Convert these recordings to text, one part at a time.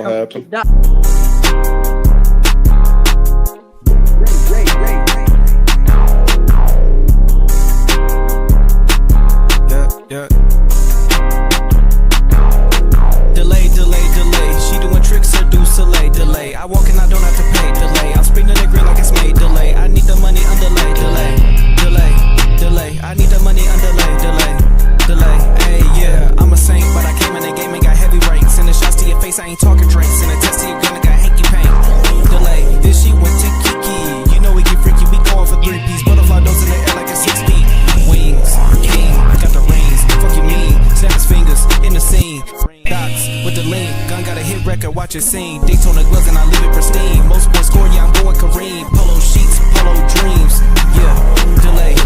happen. Yeah. Delay. She doing tricks or do Soleil. Delay. I walk and I don't have to pay. Delay. I'm spinning the green like it's made. Delay. I need the money underlay. Delay. I need the money underlay. Delay. Hey, yeah. I'm a saint, but I came in the game and got heavy ranks. Sending shots to your face, I ain't talking drinks. And a test to your gun, I got hanky pain. Delay. Then she went to Kiki. You know we get freaky. We going for 3-piece. Butterfly nose in the air like a 6 feet. Wings. King. Got the rings. Fuck you mean. Snap his fingers in the scene. Docs with the lean. Gun got a hit record. Watch it scene. Daytona gloves and I leave it pristine. Most boys score. Yeah, I'm going Kareem. Polo sheets. Polo dreams. Yeah. Delay.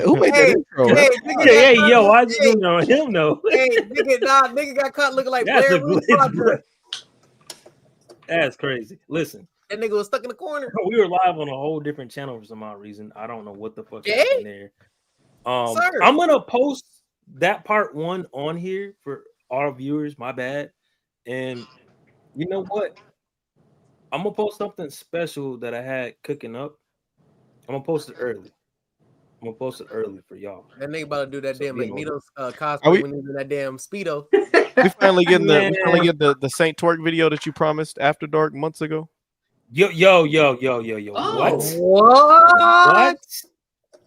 Who made that intro? Hey, yo, I just don't know him though. Hey, nigga got caught looking like That's Blair a Witch glitch, Project. bro. That's crazy. Listen, That nigga was stuck in the corner. we were live on a whole different channel for some odd reason. I don't know what the fuck Jay? happened there. Sir. I'm gonna post that part 1 on here for our viewers. My bad. And you know what? I'm gonna post something special that I had cooking up. I'm gonna post it early. For y'all. That nigga about to do that So, damn you know, Magneto cosplay Are we- when he's in that damn Speedo. We finally getting Man. the Saint Twerk video that you promised after dark months ago. Yo. What? What?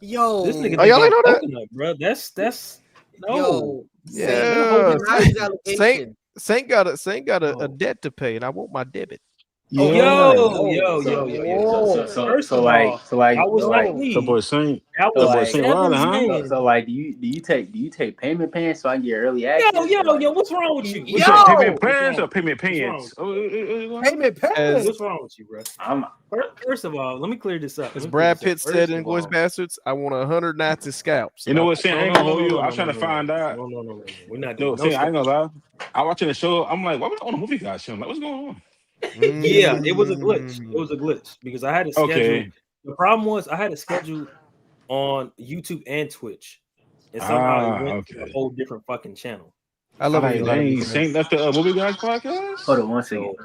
Yo. This nigga Oh, y'all ain't know that? coconut, bro. That's no. Yo. Yeah. Saint. Saint got a debt to pay, and I want my debit. Yo. So like, I was like me. So boy Saint. That so was like- Saint Riley, huh? So like, do you take payment plans so I can get early access? Yo, what's wrong with you? What's Yo! that, payment plans or What's payment wrong? pants? Payment pass. What's wrong with you, bro? First of all, let me clear this up. As Brad Pitt said in Glorious Bastards, I want 100 Nazi scalps. You know what, Saint? I ain't gonna hold you. No, I was trying to find out. No. We're not No, doing Saint, I ain't gonna lie. I watching the show. I'm like, why we on a movie guy show? I'm like, what's going on? Yeah, it was a glitch. Because I had to schedule. Okay. The problem was I had to schedule on YouTube and Twitch, and somehow it went to a whole different fucking channel. I love it. Dang, Saint left the movie guys podcast. Hold on one second.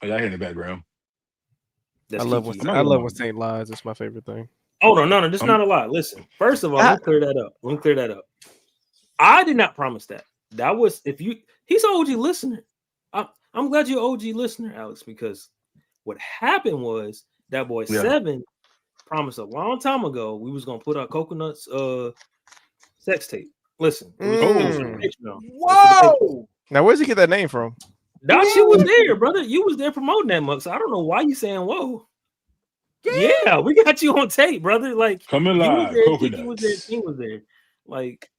Oh, y'all hear in the background. That's I love Kiki. when Saint lies. It's my favorite thing. Oh no, this is not a lie. Listen, first of all, let me clear that up. I did not promise that. That was he's an OG listener. I'm glad you're an OG listener, Alex, because what happened was that boy 7 promised a long time ago we was gonna put out Coconut's sex tape. Listen, Whoa! Now, where's he get that name from? That shit was there, brother. You was there promoting that mug, so I don't know why you saying whoa. Yeah, we got you on tape, brother. Like coming live, Kiki was there, King was there. Like,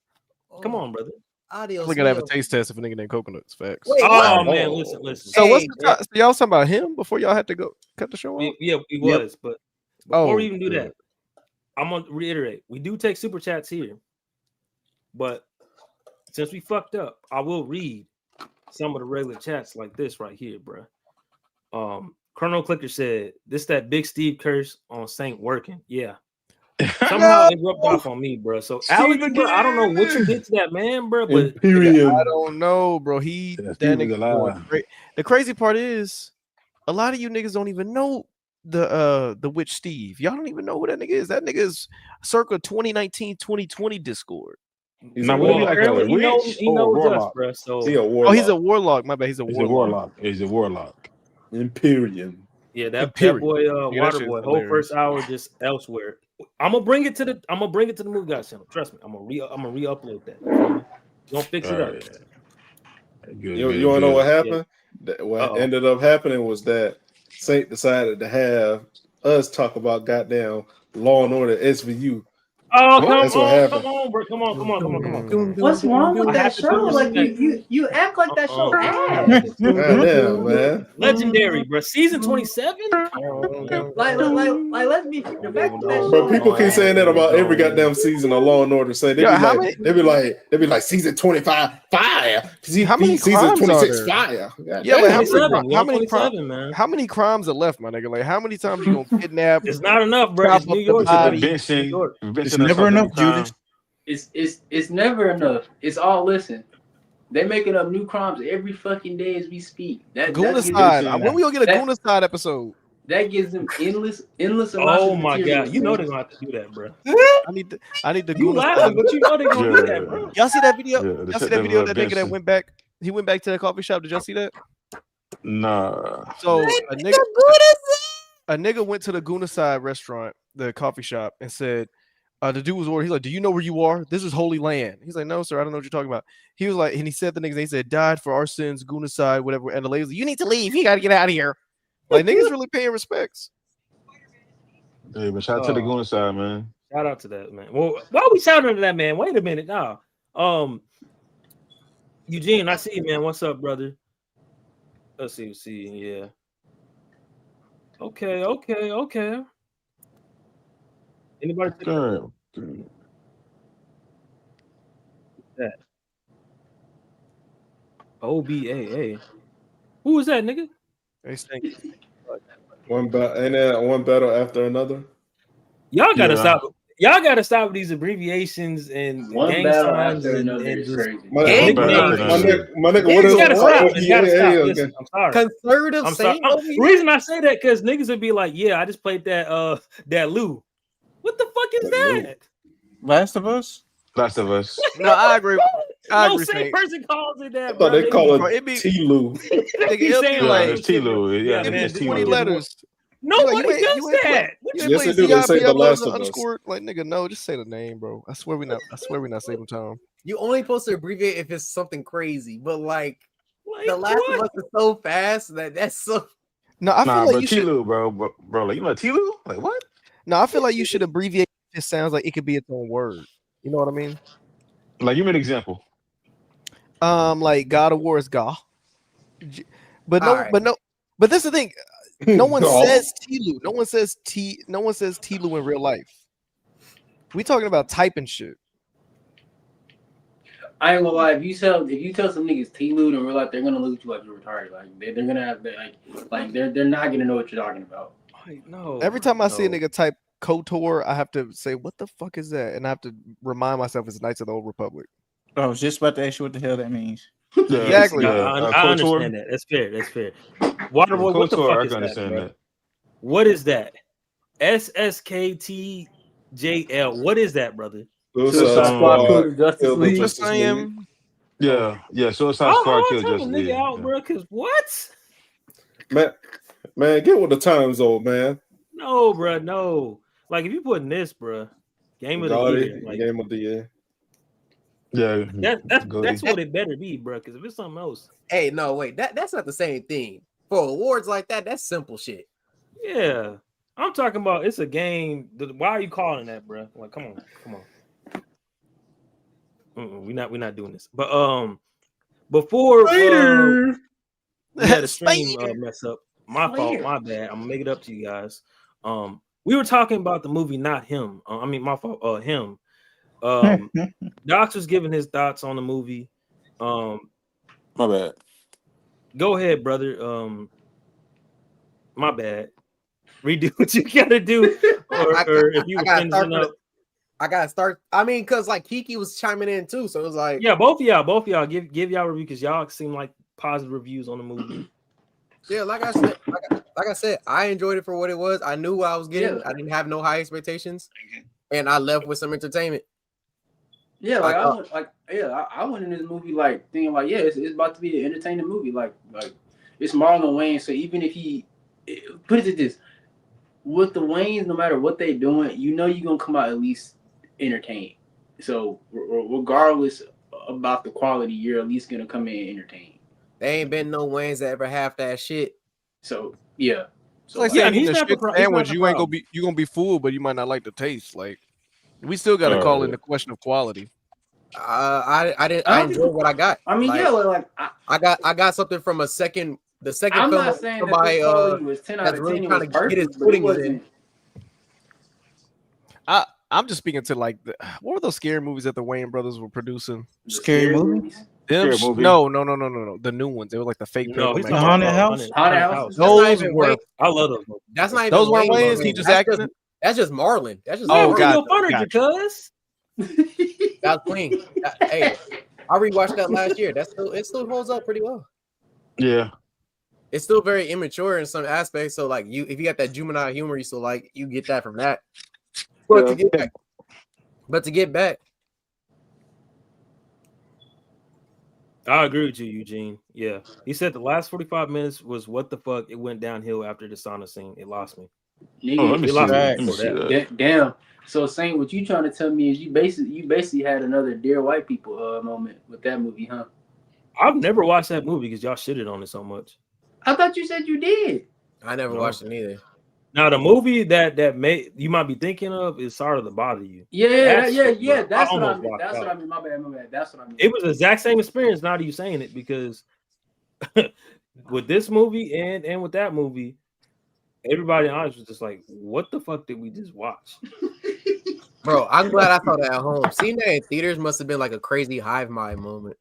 come on, brother. Adios. We're gonna have a taste test if a nigga named Coconuts. Facts. Wait, Oh man, listen. So what's so y'all talking about him before y'all had to go cut the show off? Yeah, we was, but before we even do that, I'm gonna reiterate: we do take super chats here, but since we fucked up, I will read some of the regular chats like this right here, bro. Chrono Clicker said, "This that Big Steve curse on Saint working." Yeah. Somehow it rubbed off on me, bro. So Alex, bro, I don't know what you did to that man, bro, but I don't know, bro. That Steve nigga nigga lie. the crazy part is a lot of you niggas don't even know the witch Steve. Y'all don't even know who that nigga is. That nigga is circa 2019, 2020 Discord. Now would it be like a apparently witch he or a knows us, warlock? bro. So He a Oh, warlock. he's a warlock. My bad. He's a He's a warlock. warlock. He's a warlock. Imperium. yeah, that Period. boy, Yeah, that Water shit's Boy, whole hilarious. first hour just elsewhere. I'm gonna bring it to the Movie Guys channel. Trust me, I'm gonna re-upload that. Don't fix it up. Right. Good, You good, want to know what good. happened? What ended up happening was that Saint decided to have us talk about goddamn Law and Order SVU. Oh, That's what happened. come on, bro. Come on. What's wrong with I that have to show? put Like respect. you act like that show ass. Goddamn, man. Legendary, bro. Season 27. Like let's be the fact that that But show. people keep saying that about every goddamn season of Law and Order. Say they be like season 25 fire. How many season crimes 26 are there? fire. Yeah, like man. how many crimes are left, my nigga? Like how many times you gonna kidnap? It's not enough, bro. It's New York. It's never enough, Judas. It's never enough. It's all listen. They're making up new crimes every fucking day as we speak. Goonacide. When we gonna get a Goonacide episode? That gives them endless Oh my god, you know they're gonna have to do that, bro. I need the You laughing, but you know they're gonna do that, bro. Y'all see that video? Yeah, y'all see that video of that nigga that went back? He went back to the coffee shop. Did y'all see that? Nah. So a nigga went to the Goonacide restaurant, the coffee shop, and said, the dude was ordering. He's like, "Do you know where you are? This is holy land." He's like, "No, sir, I don't know what you're talking about." He was like, and he said the niggas. He said, "Died for our sins, Goonacide, whatever." And the lady was like, "You need to leave. You got to get out of here." Like niggas really paying respects. Hey, but shout out to the Goonacide, man. Shout out to that, man. Well, why are we shouting to that, man? Wait a minute, now. Eugene, I see you, man. What's up, brother? Let's see. Yeah. Okay. Anybody? That OBAA. Who is that, nigga? One battle after another. Y'all gotta stop. Y'all gotta stop with these abbreviations and one gang battle signs after and another is just crazy. My nigga, It's gotta stop. It's gotta stop. Listen, I'm sorry. Conservative. I'm sorry. The reason I say that because niggas would be like, "Yeah, I just played that Lou." What the fuck is that? Last of Us. No, I agree. No same person calls it that. I thought they call it T-Lou. It's T-Lou. Yeah, it's 20 T-Lou. letters. Nobody does that. Yes, they do. They say The Last of Us. Like nigga, no, just say the name, bro. I swear we not saving time. You only supposed to abbreviate if it's something crazy, but like The Last of Us is so fast that's so. No, I feel like you T-Lou, should, bro. Like you know T-Lou? Like what? No, I feel like you should abbreviate. It sounds like it could be its own word. You know what I mean? Like give me an example. Like God of War is Ga. But that's the thing. No one No. says T-Lou. No one says T-Lou in real life. We talking about typing shit. I ain't gonna lie. If you tell some niggas T-Lou in real life, they're gonna look at you like you're retarded. Like they're gonna have they're not gonna know what you're talking about. No. Every time I see a nigga type KOTOR, I have to say, "What the fuck is that?" And I have to remind myself it's Knights of the Old Republic. I was just about to ask you what the hell that means. Exactly. I understand that. That's fair. Waterboy, what the fuck is that, bro? What is that? SSKTJL. What is that, brother? Suicide Squad Justice League. Just saying. Yeah. Suicide Squad killed Justice League. Nigga out, bro. Cause what? Man, get with the times, old man. No, bro. No. Like if you putting this, bro, game of the year. Like, game of the year. Yeah, that's what it better be, bro. Because if it's something else, Hey, no, wait, that's not the same thing. For awards like that, that's simple shit. yeah, I'm talking about it's a game. Why are you calling that, bro? Like, come on. We're not doing this. But before we had a stream mess up. My fault. My bad. I'm gonna make it up to you guys. We were talking about the movie, not him. My fault. Him. Docs was giving his thoughts on the movie. My bad. Go ahead, brother. My bad. Redo what you gotta do, or if you were finishing up. I gotta start. I mean, because like Kiki was chiming in too, so it was like, yeah, both of y'all give y'all review because y'all seem like positive reviews on the movie. Yeah, like I said, I enjoyed it for what it was. I knew what I was getting. I didn't have no high expectations, and I left with some entertainment. Yeah, like I went in this movie like thinking like, yeah, it's about to be an entertaining movie. Like it's Marlon Wayans, so even if put it to this, with the Wayans, no matter what they doing, you know you're gonna come out at least entertained. So regardless about the quality, you're at least gonna come in entertained. There ain't been no Wayans that ever half that shit. So yeah. So like yeah, he's not sandwich. You ain't gonna be full, but you might not like the taste. Like we still got to call in the question of quality. I enjoyed what I got. I mean, like, I got something from the second I'm film. not saying that the quality was 10 out of 10. It was perfect, but it wasn't. I'm just speaking to like what were those scary movies that the Wayans brothers were producing? Scary movies? Scary movie? No. The new ones. They were like the fake. No, the Haunted House. Haunted House. Those were. I love those. That's not even. Those weren't Wayans. He just acted. That's just Marlon. That's just. Cuz. That's clean. Hey, I rewatched that last year. It still holds up pretty well. Yeah. It's still very immature in some aspects. So like if you got that juvenile humor, you still like you get that from that. But to get back. I agree with you, Eugene. Yeah. He said the last 45 minutes was what the fuck. It went downhill after the sauna scene. It lost me. Damn. So saying what you trying to tell me is you basically had another Dear White People moment with that movie, huh? I've never watched that movie because y'all shitted on it so much. I thought you said you did. I never watched it either. Now the movie that you might be thinking of is Sorry to Bother You. Yeah. That's what I mean. That's what I mean. My bad. That's what I mean. It was the exact same experience. Now that you saying it, because with this movie and with that movie, everybody honest was just like, "What the fuck did we just watch?" Bro, I'm glad I saw that at home. Seeing that in theaters must have been like a crazy hive mind moment.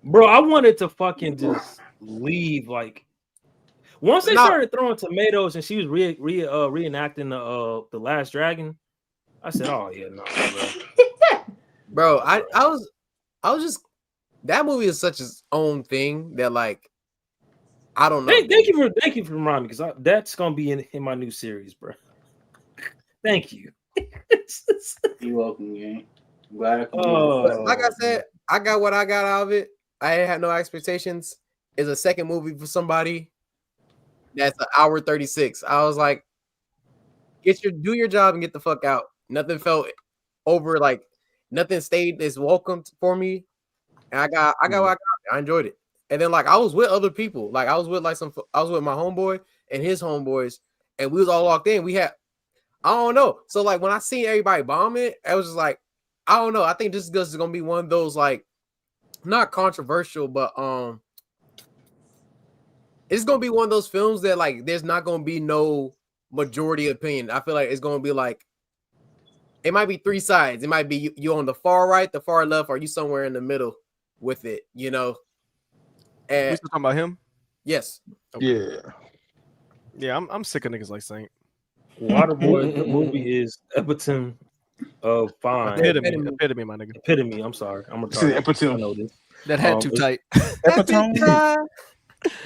Bro, I wanted to fucking just leave like. Once they started throwing tomatoes and she was reenacting the Last Dragon, I said, "Oh yeah, no, bro." I was just that movie is such its own thing that like I don't know. Thank you for reminding me because that's gonna be in my new series, bro. Thank you. You're welcome, gang. I'm glad I could like I said, I got what I got out of it. I had no expectations. It's a second movie for somebody. That's an hour 36. I was like, do your job and get the fuck out. Nothing felt over, like nothing stayed as welcome for me. And I got what I got. I enjoyed it. And then like I was with other people. Like I was with my homeboy and his homeboys, and we was all locked in. I don't know. So like when I seen everybody bomb it, I was just like, I don't know. I think this is gonna be one of those like not controversial, but it's gonna be one of those films that like there's not gonna be no majority opinion. I feel like it's gonna be like it might be three sides. It might be you on the far right, the far left, or you somewhere in the middle with it, you know. And we still talking about him? Yes. Okay. Yeah, I'm sick of niggas like Saint. Waterboy, the movie is epitome of fine. Epitome, my nigga. Epitome. I'm sorry. I'm retarded. Epitome. I know this. That had too tight.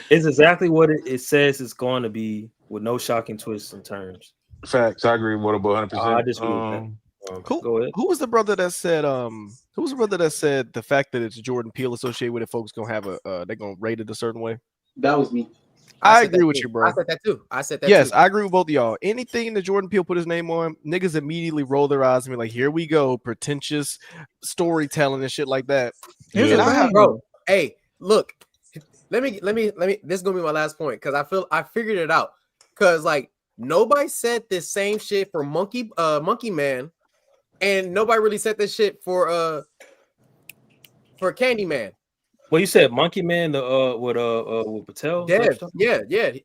It's exactly what it says it's going to be, with no shocking twists and turns. Facts. I agree with about 100%. I disagree with that. Go ahead. Who was the brother that said the fact that it's Jordan Peele associated with it, folks gonna have they're gonna rate it a certain way? That was me. I agree with you, bro. I said that too. Yes, I agree with both of y'all. Anything that Jordan Peele put his name on, niggas immediately roll their eyes and be like, "Here we go, pretentious storytelling and shit like that." Bro, hey, look, let me. This is gonna be my last point because I figured it out. Because like nobody said this same shit for Monkey Man, and nobody really said this shit for Candyman. Well, you said Monkey Man, with Patel. Yeah,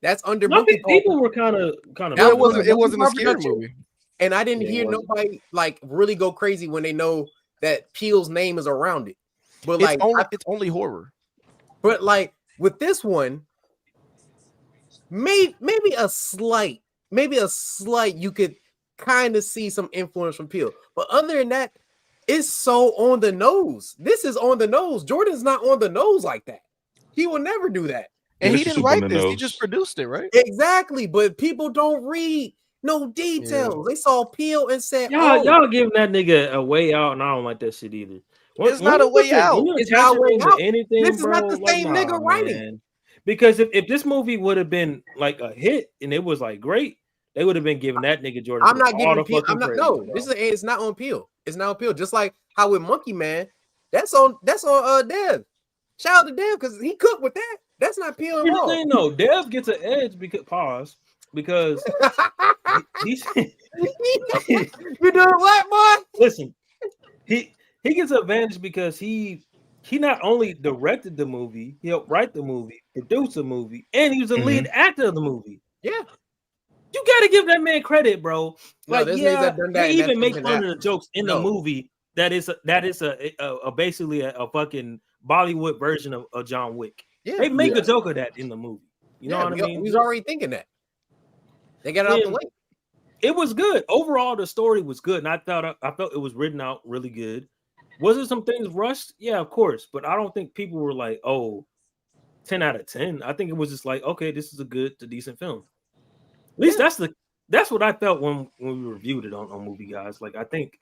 that's under Monkey. People were kind of. It wasn't a scary movie, and I didn't hear nobody like really go crazy when they know that Peele's name is around it. But like, it's only horror. But like with this one, maybe a slight you could kind of see some influence from Peele. But other than that, it's so on the nose. This is on the nose. Jordan's not on the nose like that. He will never do that. And he didn't write this. He just produced it, right? Exactly. But people don't read no details. Yeah. They saw Peele and said, y'all giving that nigga a way out, and I don't like that shit either. It's not a way out. It's not a way out. Anything, this is bro, not the same nigga writing. Man. Because if this movie would have been like a hit and it was like great, they would have been giving that nigga Jordan. I'm not giving Peele. It's not on Peele. It's not on Peele. Just like how with Monkey Man, that's on Dev. Shout out to Dev because he cooked with that. That's not Peele at all. No, Dev gets an edge because he's you doing what, boy? Listen, he gets an advantage because he not only directed the movie, he helped write the movie, produce the movie, and he was the lead actor of the the Yeah. You gotta give that man credit, bro. Like, no, they even make fun of the jokes in the movie. That is basically a fucking Bollywood version of John Wick. Yeah, they make a joke of that in the movie. You know what I mean? We was already thinking that. They got it out the way. It was good. Overall, the story was good, and I felt it was written out really good. Was there some things rushed? Yeah, of course. But I don't think people were like, 10 out of 10. I think it was just like, okay, this is a good to decent film. At least that's what I felt when we reviewed it on Movie Guys. Like, I think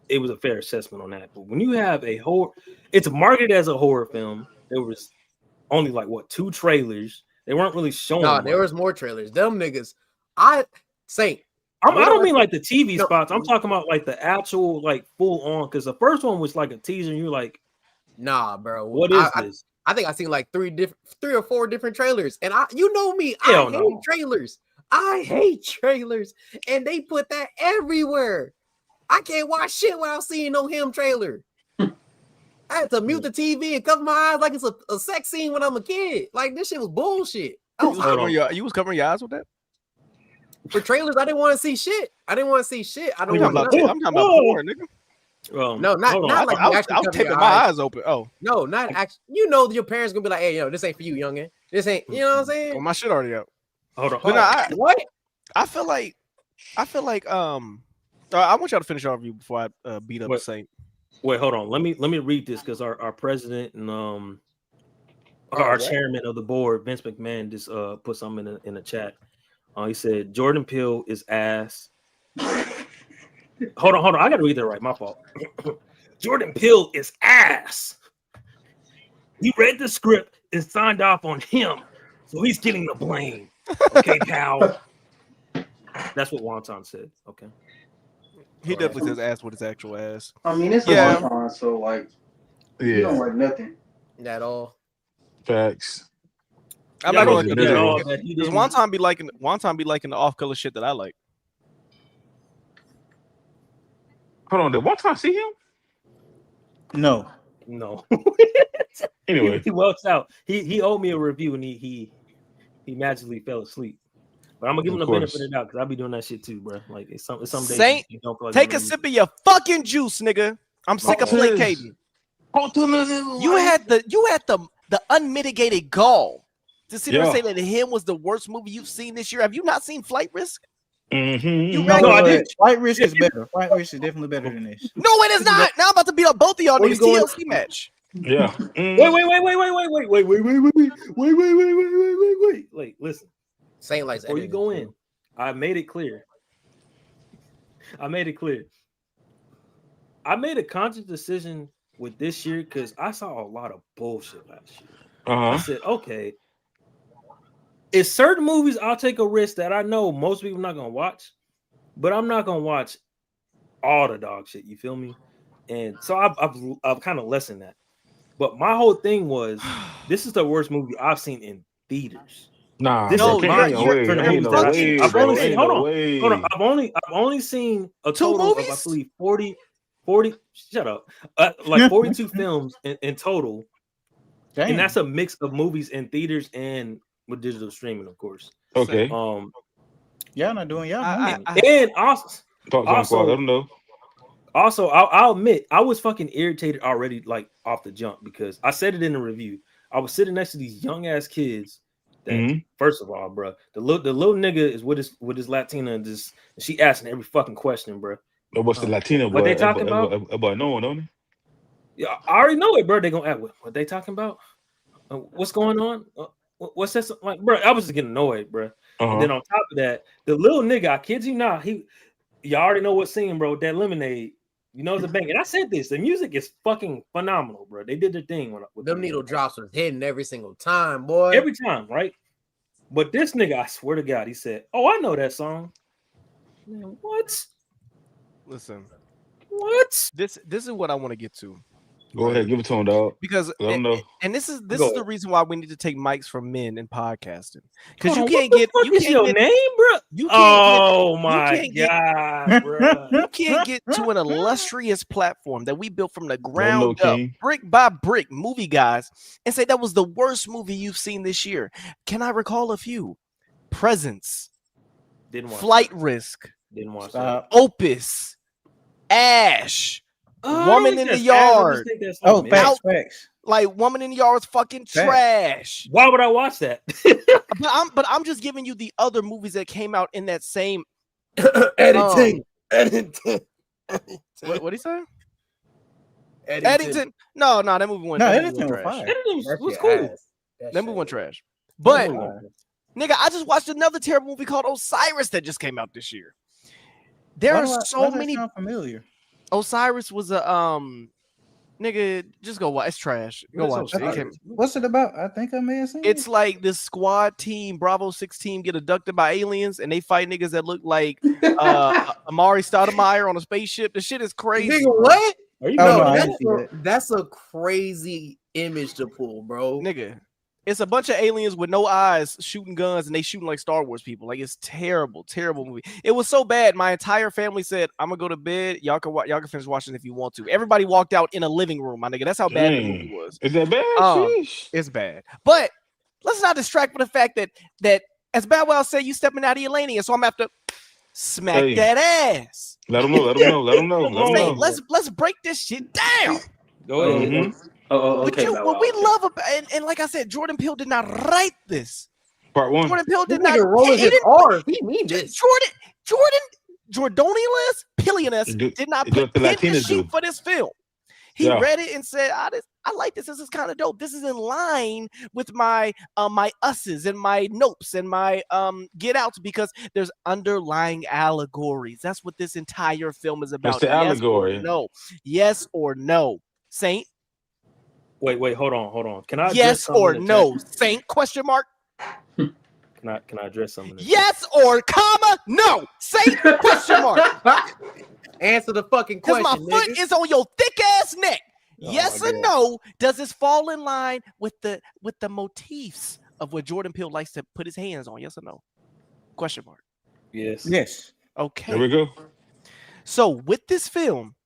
it was a fair assessment on that. But when you have a horror, it's marketed as a horror film. There was only like 2 trailers. They weren't really showing. No, there was more trailers. Them niggas. I don't mean like the TV spots. I'm talking about like the actual like full on. Because the first one was like a teaser, and you're like, nah, bro. What is this? I think I seen like 3 or 4 different trailers, and you know me, I hate trailers. I hate trailers, and they put that everywhere. I can't watch shit without seeing no him trailer. I had to mute the TV and cover my eyes like it's a sex scene when I'm a kid. Like, this shit was bullshit. You was covering your eyes with that? For trailers, I didn't want to see shit. I'm talking about porn, nigga. No, not like I was taping my eyes open. Oh, no, not actually. You know, your parents gonna be like, "Hey, yo, this ain't for you, youngin. This ain't." You know what I'm saying? Well, my shit already out. Hold on. What? I feel like. I want y'all to finish our review before I beat up the Saint. Wait, hold on. Let me read this because our president and our chairman of the board, Vince McMahon, just put something in the chat. He said Jordan Peele is ass. Hold on. I gotta read that right. My fault. Jordan Peele is ass. He read the script and signed off on him, so he's getting the blame. Okay, pal. That's what Wonton said. Okay. He definitely says ass with his actual ass. I mean, it's a Wonton, so like, you don't write nothing at all. Facts. I'm not gonna at all. Does Wonton be liking the off-color shit that I like? Hold on, did Wonton see him? No. Anyway, he walks out. He owed me a review and he magically fell asleep. But I'm gonna give him the benefit of the doubt because I'll be doing that shit too, bro. Like it's some days Saint, you don't feel like take a sip of your fucking juice, nigga. I'm sick of placating. You had the unmitigated gall to sit there and say that him was the worst movie you've seen this year. Have you not seen Flight Risk? Mm-hmm. I did. Flight Risk is better. Flight Risk is definitely better than this. No, it is not. Now I'm about to beat up both of y'all niggas. TLC match. Yeah. Wait. Listen. Saint likes before you go in, I made it clear. I made a conscious decision with this year because I saw a lot of bullshit last year. I said, okay, it's certain movies I'll take a risk that I know most people are not gonna watch, but I'm not gonna watch all the dog shit. You feel me? And so I've kind of lessened that. But my whole thing was, this is the worst movie I've seen in theaters. Nah, this bro, is my year for the movies that I've seen. I've only seen, hold on. I've only seen a total of, I believe, 40. Shut up. Like 42 films in total. Damn. And that's a mix of movies in theaters and with digital streaming, of course. Okay. Y'all not doing y'all. And also, I'll admit I was fucking irritated already, like off the jump, because I said it in the review. I was sitting next to these young ass kids that first of all, bro, the little nigga is with his Latina and just she asking every fucking question, bro. What's the Latino boy? What they talking about? About no one, don't he? Yeah, I already know it, bro. They gonna ask what they talking about. What's going on? What's that? Like, bro, I was just getting annoyed, bro. And then on top of that, the little nigga, I kid you not, you already know what scene, bro. That Lemonade, you know, it's a bang. And I said this, the music is fucking phenomenal, bro. They did their thing with them needle drops was hitting every single time, boy. Every time, right? But this nigga, I swear to God, he said, "Oh, I know that song." Man, what? Listen, what? This is what I want to get to. Go ahead, give it to him, dog. Because let him know. And this is the reason why we need to take mics from men in podcasting. Because you can't get your name, bro. You can't my God, bro. You can't get to an illustrious platform that we built from the ground up, brick by brick, movie guys, and say that was the worst movie you've seen this year. Can I recall a few? Presence, Flight Risk, didn't watch that. Opus, Ash. Woman in the Yard. Facts. Like Woman in the Yard was fucking trash. Why would I watch that? but I'm just giving you the other movies that came out in that same editing. What he say? Eddington. No, that movie went. No, Eddington was fire. Eddington was cool. That movie went trash. But nigga, I just watched another terrible movie called Osiris that just came out this year. There are so many. Familiar. Osiris was a nigga. Just go watch. It's trash. Go watch it. What's it about? I think I may have seen it's like this squad team, Bravo 6 team, get abducted by aliens, and they fight niggas that look like Amari Stoudemire on a spaceship. The shit is crazy. Nigga, what? Are you that's a crazy image to pull, bro. Nigga. It's a bunch of aliens with no eyes shooting guns, and they shooting like Star Wars people. Like, it's terrible, terrible movie. It was so bad. My entire family said, "I'm gonna go to bed. Y'all can finish watching if you want to." Everybody walked out in a living room, my nigga. That's how bad the movie was. Is that bad? It's bad. But let's not distract from the fact that as Bow said, you stepping out of your lane, and so I'm gonna have to smack that ass. Let them know. Let's break this shit down. Go ahead. Okay. What we love about and like I said, Jordan Peele did not write this. Part 1. Jordan Peele did not roll his R's. He mean this. Jordanius Pillionus did not put pen to sheet for this film. He read it and said, I like this. This is kind of dope. This is in line with my my us's and my nopes and my get outs because there's underlying allegories. That's what this entire film is about. That's the allegory. Yes or no, Saint. Wait, hold on. Can I yes or no, Saint? Question mark. Can I address something? Yes or comma no, Saint? Question mark. Answer the fucking question. Because my foot is on your thick ass neck. Yes or no? Does this fall in line with the motifs of what Jordan Peele likes to put his hands on? Yes or no? Question mark. Yes. Okay. There we go. So with this film,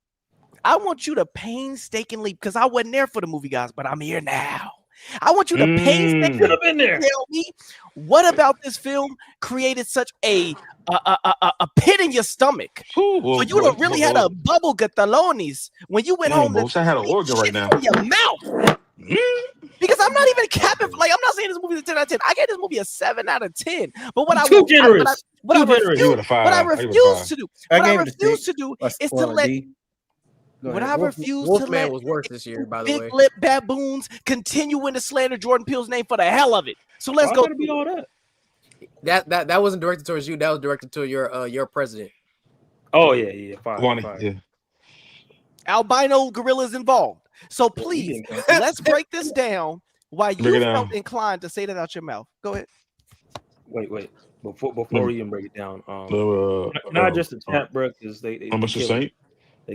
I want you to painstakingly, because I wasn't there for the movie, guys, but I'm here now. I want you to painstakingly tell me what about this film created such a pit in your stomach for you to really had a bubble gatalones when you went home. I had an organ right now. In your mouth. Because I'm not even capping. Like, I'm not saying this movie is a 10 out of 10. I gave this movie a 7 out of 10. But what I refuse to do is to let. What I refuse to let was worse this year, by the way. Big lip baboons continuing to slander Jordan Peele's name for the hell of it. So let's go. Be all that? That wasn't directed towards you. That was directed to your president. Oh yeah. Fine. Albino gorillas involved. So please, let's break this down. Why you felt inclined to say that out your mouth? Go ahead. Wait. Before we even break it down, not just the tap, bro, because they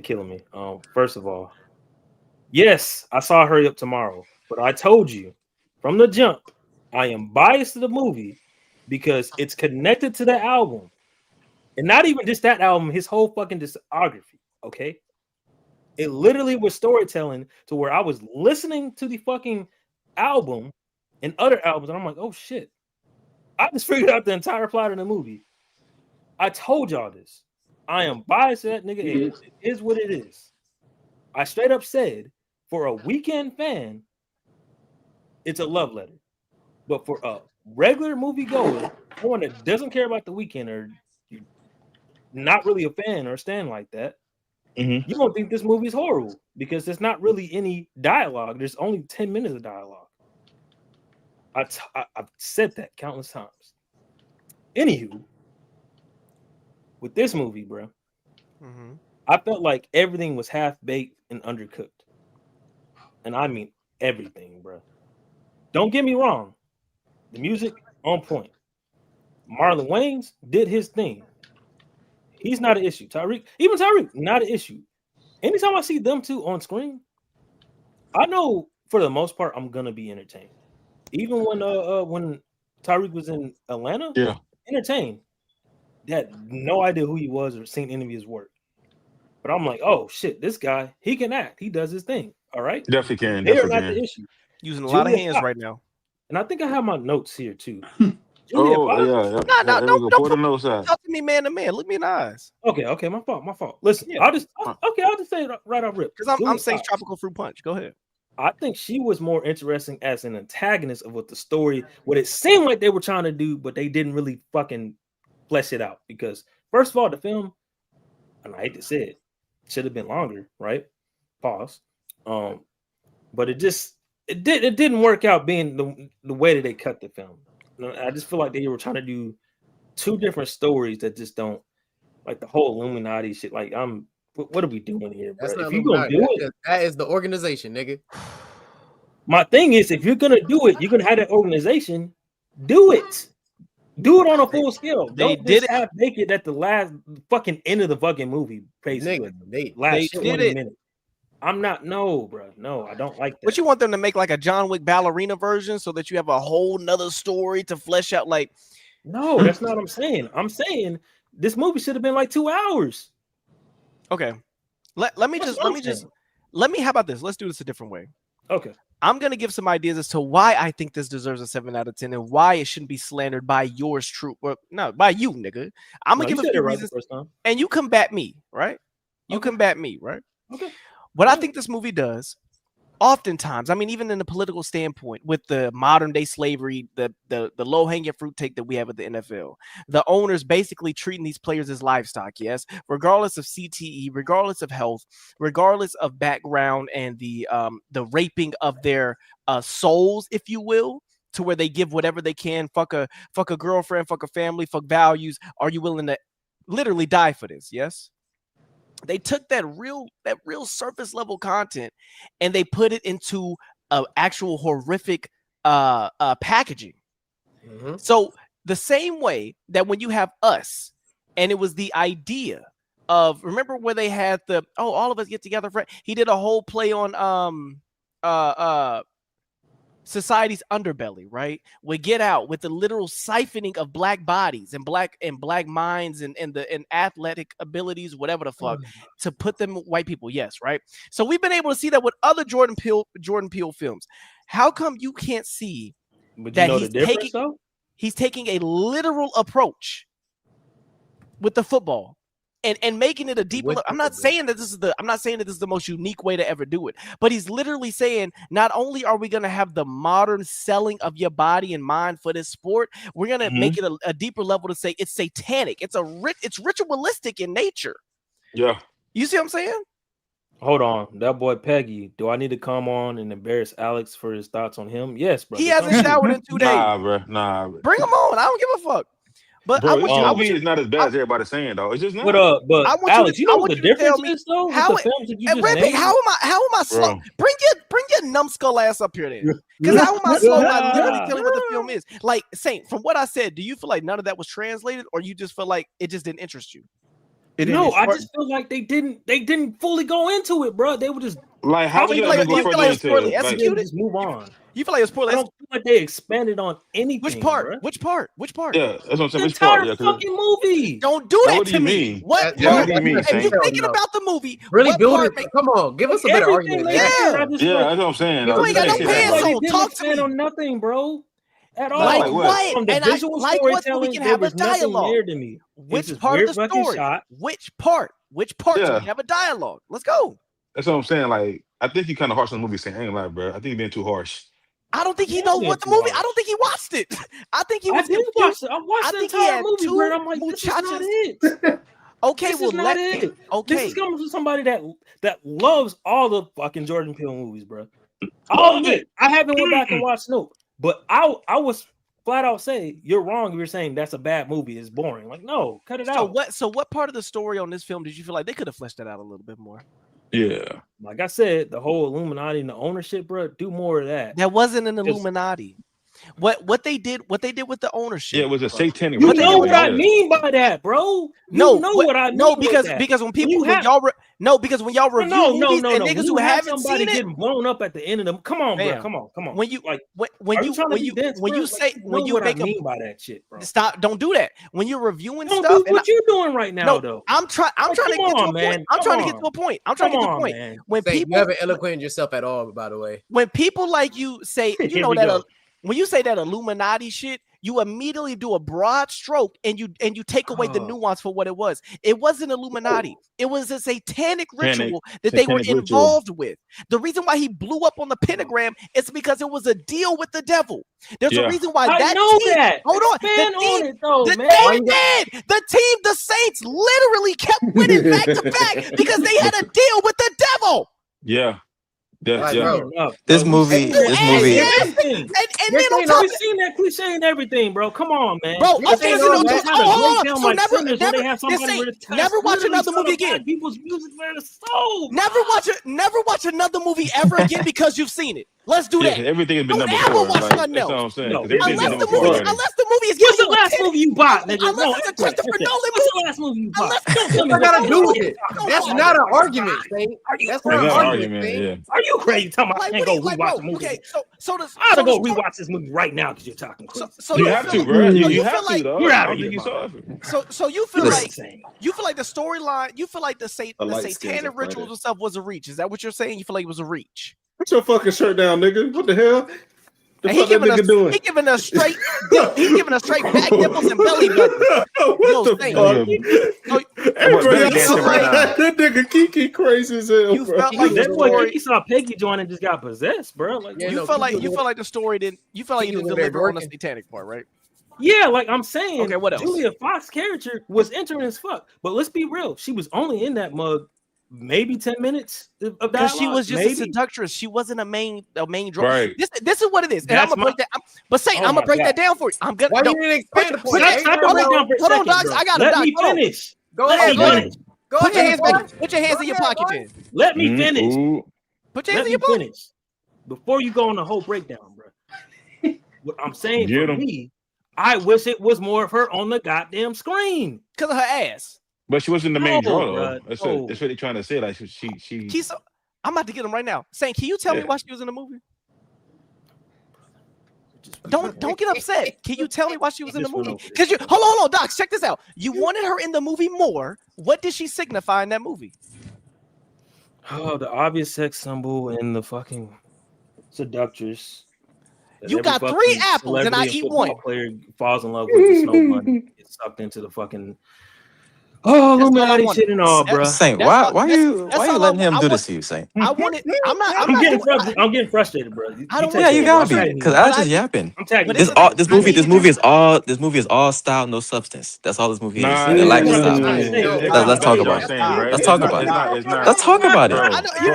killing me. First of all, yes, I saw Hurry Up Tomorrow, but I told you from the jump, I am biased to the movie because it's connected to the album, and not even just that album, his whole fucking discography. Okay, it literally was storytelling to where I was listening to the fucking album and other albums, and I'm like, oh shit, I just figured out the entire plot of the movie. I told y'all this. I am biased to that nigga. It is what it is. I straight up said, for a Weekend fan, it's a love letter. But for a regular movie goer, someone that doesn't care about The Weeknd or you're not really a fan or stand like that, you won't think this movie is horrible because there's not really any dialogue. There's only 10 minutes of dialogue. I've said that countless times. Anywho, with this movie, bro, I felt like everything was half baked and undercooked. And I mean everything, bro. Don't get me wrong. The music on point. Marlon Wayans did his thing. He's not an issue. Tyreek, not an issue. Anytime I see them two on screen, I know for the most part I'm gonna be entertained. Even when Tyreek was in Atlanta, entertained. Had no idea who he was or seen any of his work. But I'm like, oh shit, this guy, he can act. He does his thing. All right. Definitely can. They are not the issue. Using a lot of hands right now. And I think I have my notes here too. No, don't put notes out. Talk to me man to man. Look me in the eyes. Okay, my fault. Listen, I'll just say it right off rip. Because I'm saying tropical fruit punch. Go ahead. I think she was more interesting as an antagonist of what the story, what it seemed like they were trying to do, but they didn't really fucking flesh it out. Because first of all, the film, and I hate to say it, should have been longer, right? Pause. But it didn't work out being the way that they cut the film. I just feel like they were trying to do two different stories that just don't, like the whole Illuminati shit. Like, what are we doing here, bro? If you're gonna do it, that is the organization, nigga. My thing is, if you're gonna do it, you're gonna have that organization. Do it. Do it on a full scale. Don't just make it at the last fucking end of the fucking movie. Basically, they did it. Minute. I'm not, no, bro. No, I don't like that. But you want them to make like a John Wick ballerina version so that you have a whole nother story to flesh out? Like, no, that's not what I'm saying. I'm saying this movie should have been like 2 hours. Okay. Let me how about this? Let's do this a different way. Okay. I'm gonna give some ideas as to why I think this deserves a 7 out of 10 and why it shouldn't be slandered by yours true. Well, no, by you, nigga. I'm gonna give a few reasons, and you combat me, right? You combat me, right? Okay. What I think this movie does, oftentimes, I mean, even in a political standpoint, with the modern day slavery, the low hanging fruit take that we have at the NFL, the owners basically treating these players as livestock, yes, regardless of CTE, regardless of health, regardless of background, and the raping of their souls, if you will, to where they give whatever they can, fuck a girlfriend, fuck a family, fuck values. Are you willing to literally die for this? Yes. They took that real surface level content and they put it into an actual horrific packaging. Mm-hmm. So the same way that when you have Us, and it was the idea of, remember where they had all of us get together. He did a whole play on society's underbelly, right? We Get Out, with the literal siphoning of black bodies and black minds and athletic abilities, whatever the fuck, to put them with white people. Yes, right. So we've been able to see that with other Jordan Peele films. How come you can't see that he's taking a literal approach with the football? And making it a deeper. I'm not saying that this is the most unique way to ever do it, but he's literally saying not only are we going to have the modern selling of your body and mind for this sport, we're going to make it a deeper level to say it's satanic. It's ritualistic in nature. Yeah. You see what I'm saying? Hold on, that boy Peggy. Do I need to come on and embarrass Alex for his thoughts on him? Yes, bro. He hasn't showered in 2 days. Nah, bro. Bring him on. I don't give a fuck. But bro, this movie is not as bad as everybody's saying, though. It's just not. But Alex, you know what the difference is, though? How am I slow? Bring your numbskull ass up here, then. Because how am I slow by literally telling what the film is? Like, Saint, from what I said, do you feel like none of that was translated, or you just feel like it just didn't interest you? No, I just feel like they didn't fully go into it, bro. They were just like, how do you feel like it's poorly executed? Just move on. You feel like it's poorly? I don't feel like they expanded on anything. Which part? Bro. Which part? Yeah, that's what I'm saying. The entire fucking movie. Don't do that to me. What part? What do you mean? If you're thinking about the movie, really build it. Come on, give us a better argument. Yeah, that's what I'm saying. You ain't got no pants on. Talk to me on nothing, bro. At all. Like what? From the and visual I like what we storytelling, can have a dialogue. To me. Which part of the story? Which part? Which part do we have a dialogue? Let's go. That's what I'm saying. Like, I think you kind of harsh on the movie, saying, I ain't gonna lie, bro. I think you're being too harsh. I don't think he knows what the movie. I don't think he watched it. I think he was. I did watch it. I watched the entire movie, bro. I'm like, this is not it. Okay, this well, is not it. Okay, this is coming from somebody that loves all the fucking Jordan Peele movies, bro. I'll admit, I haven't went back and watched Snoop, but I was flat out say you're wrong. You're saying that's a bad movie. It's boring. Like, no, cut it out. So what part of the story on this film did you feel like they could have fleshed that out a little bit more? Yeah, like I said, the whole Illuminati and the ownership, bro. Do more of that. That wasn't an Illuminati. What they did with the ownership. Yeah, it was a satanic. You know what I mean by that, bro. You know what I mean. No, because when people when y'all review movies and niggas who haven't seen it, getting blown up at the end of them. Come on, bro. Come on. When you like when you mean by that shit, bro. Stop! Don't do that. When you're reviewing don't stuff, do what you doing right now, though. I'm trying to get to a point. I'm trying to get to a point. I'm trying to get to a point. When people you haven't eloquated yourself at all, by the way. When people like you say, you know that. When you say that Illuminati shit, you immediately do a broad stroke and you take away the nuance for what it was. It wasn't Illuminati. It was a satanic ritual that they were involved with. The reason why he blew up on the pentagram is because it was a deal with the devil. There's a reason why that team, hold on. The team, the Saints, literally kept winning back to back because they had a deal with the devil. Yeah. This movie. And then we've seen that cliche and everything, bro. Come on, man. Bro, never watch another movie again. People's music, man, is so. Never watch another movie ever again because you've seen it. Let's do that. Everything has been Don't number ever 4. watch nothing else. That's what I'm saying. Unless the movie is what's the last movie you bought, nigga? Unless it's a Christopher Nolan movie. What's the last movie you bought? What gotta do with it? That's not an argument, Saint. That's not an argument. Are you crazy? Talking about I can't go rewatch the movie. Okay, so I gotta go rewatch this movie right now because you're talking crazy. You have to, bro. You have to, though. You're out of here. So you feel like the storyline, you feel like the satanic rituals and stuff was a reach. Is that what you're saying? You feel like it was a reach? Put your fucking shirt down, nigga. What the hell? He giving us straight back nipples and belly buttons. What the fuck? That nigga Kiki crazy as hell. You felt like that boy Kiki saw Peggy join and just got possessed, bro. Like you felt like the story didn't. You felt like you didn't deliver on the satanic part, right? Yeah, like I'm saying. Okay, what else? Julia Fox's character was interesting as fuck, but let's be real. She was only in that mug maybe 10 minutes of dialogue. Because she was just a seductress. She wasn't a main draw. Right. This is what it is. And I'm gonna break that. I'm gonna break that down for you. I'm gonna. Why you didn't expand the point? Hold on, Docs. I got it. Let me finish. Go ahead. Put your hands in your pocket, then. Let me finish. Put your hands in your pocket. Before you go on the whole breakdown, bro. What I'm saying for me, I wish it was more of her on the goddamn screen. Because of her ass. But she wasn't the main draw, though. That's what they're trying to say. Like she. I'm about to get him right now. Saying, can you tell me why she was in the movie? Don't get upset. Can you tell me why she was in the movie? Because hold on, Docs. Check this out. You wanted her in the movie more. What did she signify in that movie? Oh, the obvious sex symbol and the fucking seductress. You got 3 apples and I eat 1. Player falls in love with the snow bunny, gets sucked into the fucking. Oh, Illuminati shit and all, bro. Saint, why you letting him do this to you, Saint? I want it. I'm getting frustrated, bro. You gotta be, because I was just yapping. I'm tagging this movie is all style, no substance. That's all this movie is. Let's talk about it. Let's talk about it. Let's talk about it. You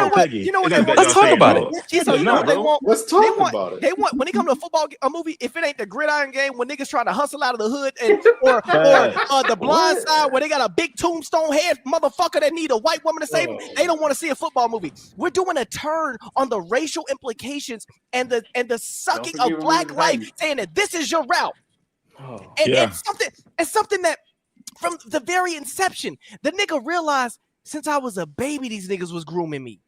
know what? Let's talk about it. You know what they want? Let's talk about it. They want when it comes to a movie. If it ain't the gridiron game, when niggas trying to hustle out of the hood, or the Blind Side, where they got a big tombstone head motherfucker that need a white woman to save him, they don't want to see a football movie. We're doing a turn on the racial implications and the sucking of black life, saying that this is your route. It's something that from the very inception, the nigga realized since I was a baby, these niggas was grooming me.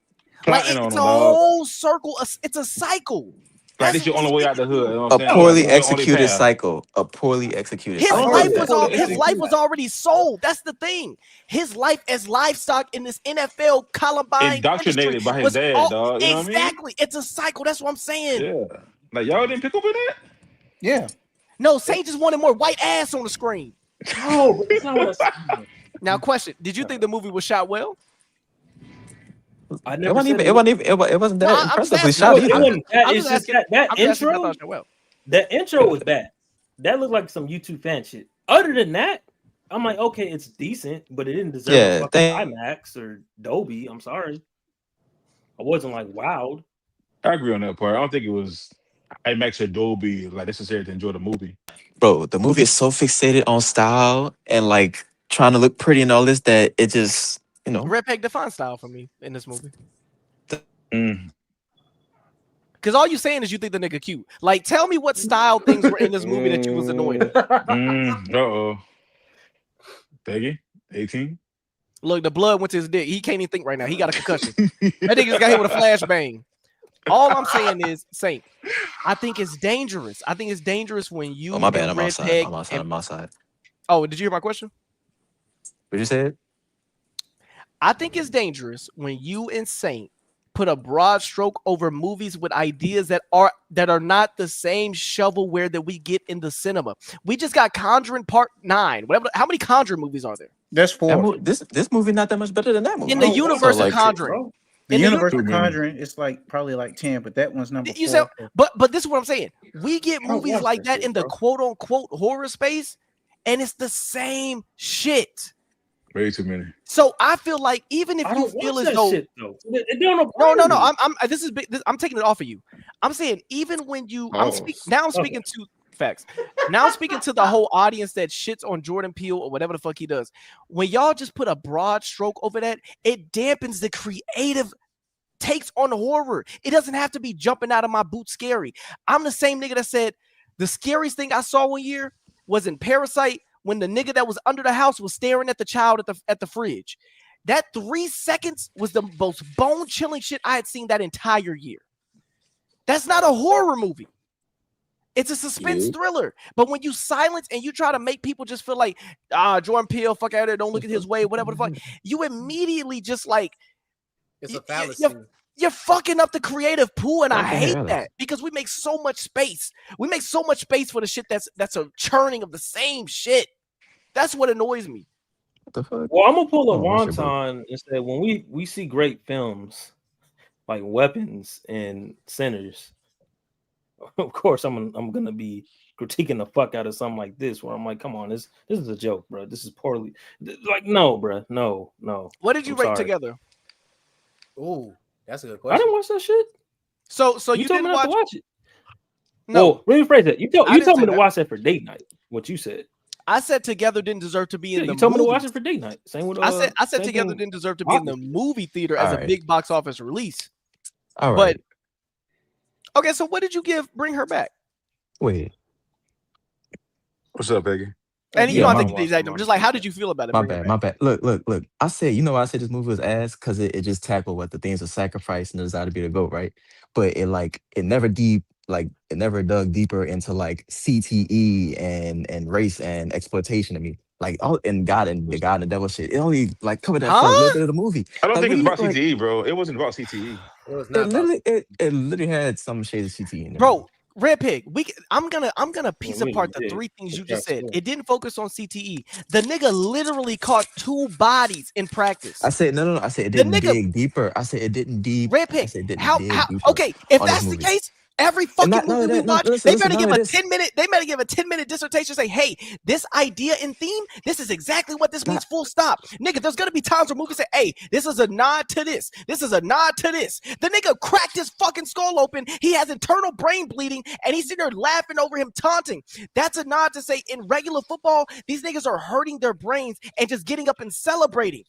Like it's a whole circle. It's a cycle. Like this your only way out the hood. You know a poorly executed cycle. A poorly executed cycle. His life was already sold. That's the thing. His life as livestock in this NFL Columbine indoctrinated by his dad, dog. You know what I mean? It's a cycle. That's what I'm saying. Yeah. Like y'all didn't pick up on that? Yeah. No, Saint just wanted more white ass on the screen. No, but that's not what I'm saying. Now, question: did you think the movie was shot well? I It never wasn't said even. It wasn't even. It wasn't that I'm just impressively asking. shot it either. wasn't bad. I'm It's just just asking. that I'm just asking if I intro. thought it well. The intro was bad. That looked like some YouTube fan shit. Other than that, I'm like, okay, it's decent, but it didn't deserve a Yeah, fucking IMAX or Dolby. I'm sorry. I wasn't like wowed. I agree on that part. I don't think it was IMAX or Dolby like necessary to enjoy the movie. bro. The movie is so fixated on style and like trying to look pretty and all this that it just Red Peg define style for me in this movie. Mm. Because all you saying is you think the nigga cute. Like, tell me what style things were in this movie that you was annoyed at. Uh-oh. Peggy, 18. Look, the blood went to his dick. He can't even think right now. He got a concussion. That nigga just got hit with a flashbang. All I'm saying is, Saint, I think it's dangerous. I think it's dangerous when you Oh, my bad. and I'm Red outside. Peg. I'm outside. Oh, did you hear my question? What you said? I think it's dangerous when you and Saint put a broad stroke over movies with ideas that are not the same shovelware that we get in the cinema. We just got Conjuring Part 9. Whatever. How many Conjuring movies are there? That's 4. This movie not that much better than that movie. In the universe of Conjuring. The universe of Conjuring is probably like 10, but that one's number 4. You said, but this is what I'm saying. We get movies like that in the quote unquote horror space, and it's the same shit. Way too many. So I feel like even if you feel as though no, I'm taking it off of you. I'm saying even when you I'm speaking to facts. Now I'm speaking to the whole audience that shits on Jordan Peele or whatever the fuck he does. When y'all just put a broad stroke over that, it dampens the creative takes on horror. It doesn't have to be jumping out of my boot scary. I'm the same nigga that said the scariest thing I saw one year was in Parasite when the nigga that was under the house was staring at the child at the fridge. That 3 seconds was the most bone-chilling shit I had seen that entire year. That's not a horror movie. It's a suspense thriller. But when you silence and you try to make people just feel like, Jordan Peele, fuck out of there, don't look at his way, whatever the fuck, you immediately just like, it's a fallacy. You're fucking up the creative pool, and I hate that because we make so much space. We make so much space for the shit that's a churning of the same shit. That's what annoys me. What the fuck? Well, I'm gonna pull a wonton and say when we see great films like Weapons and Sinners, of course I'm gonna be critiquing the fuck out of something like this where I'm like, come on, this is a joke, bro. This is poorly. Like, no, bro, no. What did you rate Together? Ooh, that's a good question. I didn't watch that shit. So you told didn't me not to watch it. No, well, rephrase that. You told me to watch that for date night. What you said. I said Together didn't deserve to be in the movie. You told me to watch it for date night. Same with I said Together didn't deserve to be in the movie theater as a big box office release. All right. But okay, so what did you give Bring Her Back? Wait. What's up, Peggy? And you don't have to get the exact number. Just like, how did you feel about it? My bad. Look. I said, you know why I said this movie was ass? Because it just tackled what the themes of sacrifice and the desire to be the GOAT, right? But it never dug deeper into like CTE and race and exploitation to me. Like all and God and the devil shit. It only like covered that first little bit of the movie. I don't think it's about like, CTE, bro. It wasn't about CTE. It was not. It literally had some shades of CTE in there. Bro, Red Pig, I'm gonna piece apart the 3 things you just said. It didn't focus on CTE. The nigga literally caught 2 bodies in practice. I said no. I said it didn't dig deeper. I said it didn't deep. Red Pig, I said it didn't how dig deeper okay, if that's the case, every fucking movie we watch, they better give a 10-minute. They better give a 10-minute dissertation. Say, hey, this idea and theme, this is exactly what this means. Full stop, nigga. There's gonna be times where movies say, hey, this is a nod to this. This is a nod to this. The nigga cracked his fucking skull open. He has internal brain bleeding, and he's sitting there laughing over him taunting. That's a nod to say, in regular football, these niggas are hurting their brains and just getting up and celebrating.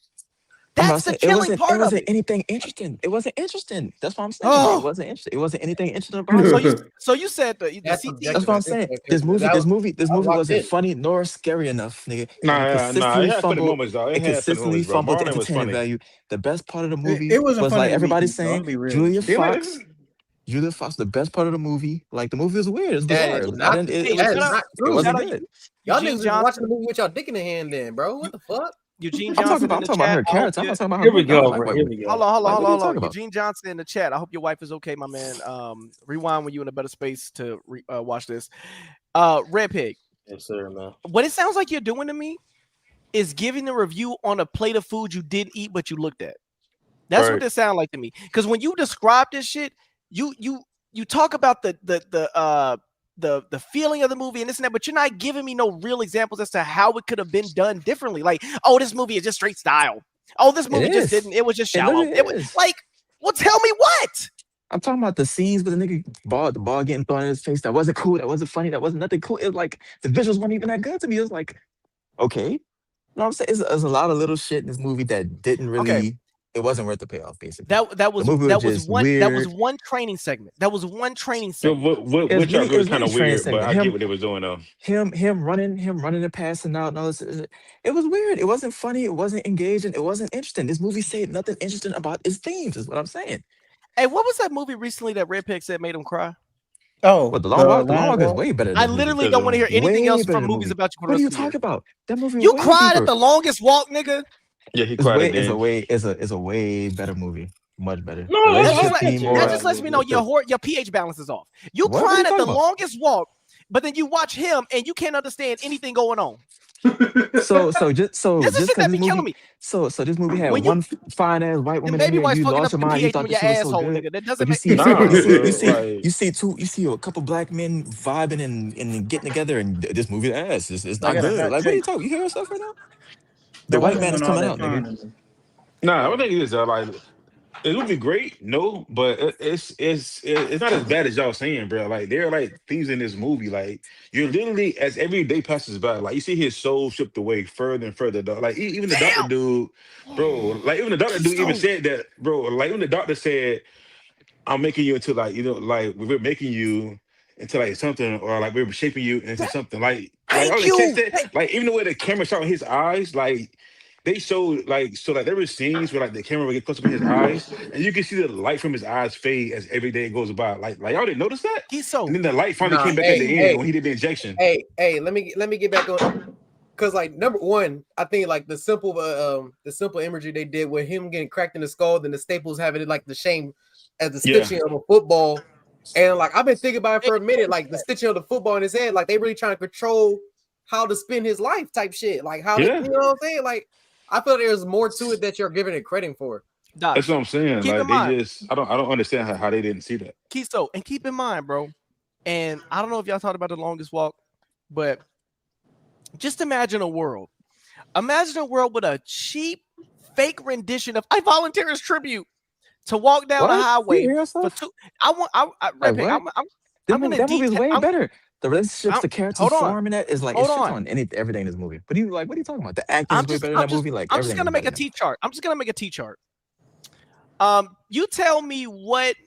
That's the killing part of it. It wasn't anything interesting. It wasn't interesting. That's what I'm saying. It wasn't interesting. It wasn't anything interesting about it. So you said the that's what I'm saying. This movie wasn't funny nor scary enough, nigga. It consistently fumbled the entertainment value. The best part of the movie was like everybody's saying Julia Fox. Julia Fox, the best part of the movie. Like the movie was weird. It was bizarre. It wasn't good. Y'all niggas watching the movie with y'all dick in the hand, then, bro. What the fuck? Eugene Johnson. I'm talking about her character. I'm not talking about her. Here we go. Here we go. Hold on. Eugene Johnson in the chat. I hope your wife is okay, my man. Rewind when you in a better space to watch this. Red Pig. Yes, sir, man. What it sounds like you're doing to me is giving the review on a plate of food you didn't eat but you looked at. That's what it sounds like to me. Because when you describe this shit, you talk about the feeling of the movie and this and that, but you're not giving me no real examples as to how it could have been done differently. Like, oh, this movie is just straight style. Oh, this movie just didn't. It was just shallow. It was like, well, tell me what. I'm talking about the scenes with the nigga the ball getting thrown in his face. That wasn't cool. That wasn't funny. That wasn't nothing cool. It was like the visuals weren't even that good to me. It was like, okay. You know what I'm saying? There's a lot of little shit in this movie that didn't really. It wasn't worth the payoff, basically. That was one training segment. That was one training segment. Which I agree was kind of weird, but I get what they was doing though. Him running and passing out and all this. It was weird. It wasn't funny. It wasn't engaging. It wasn't interesting. This movie said nothing interesting about its themes. Is what I'm saying. Hey, what was that movie recently that Red Pig said made him cry? Oh, but the Long Walk. The Long Walk is way better. I literally don't want to hear anything else from movies about you. What are you talking about? That movie. You cried at The Longest Walk, nigga. Yeah, he cried. It's a way better movie. Much better. No, that just lets me know your pH balance is off. You crying at The Longest Walk, but then you watch him and you can't understand anything going on. So this killing me. So this movie had one fine ass white woman in here. You lost your mind. You thought this was so good. That doesn't make sense. You see a couple black men vibing and getting together, and this movie ass. It's not good. Like, what are you talking? You hear yourself right now? The white man is coming out, nigga. Nah, I think it is like it would be great, no, but it's not as bad as y'all saying, bro. Like there are like things in this movie, like you're literally as every day passes by, like you see his soul shipped away further and further. Dog. Like even the doctor dude, bro. Like even the doctor dude even said that, bro. Like even the doctor said, "I'm making you into like like we're making you into like something, or like we're shaping you into something." Like even the way the camera shot in his eyes, like. They showed there were scenes where like the camera would get close up in his eyes, and you can see the light from his eyes fade as every day goes by. Like y'all didn't notice that? And then the light finally came back at the end when he did the injection. Hey, let me get back on, because like number one, I think like the simple imagery they did with him getting cracked in the skull, and the staples having it like the shame as the stitching of a football, and like I've been thinking about it for a minute, like the stitching of the football in his head, like they really trying to control how to spend his life type shit, like how you know what I'm saying, like. I feel there's more to it that you're giving it credit for. That's what I'm saying. Like they just, I don't understand how they didn't see that. And keep in mind, bro. And I don't know if y'all thought about The Longest Walk, but just imagine a world. Imagine a world with a cheap, fake rendition of "I Volunteer as Tribute" to walk down a highway for two. I'm gonna that movie is way better. The relationships, the characters forming that is like it's on everything in this movie. But what are you talking about? The acting is way better in that movie. Like I'm just gonna make a T chart. You tell me what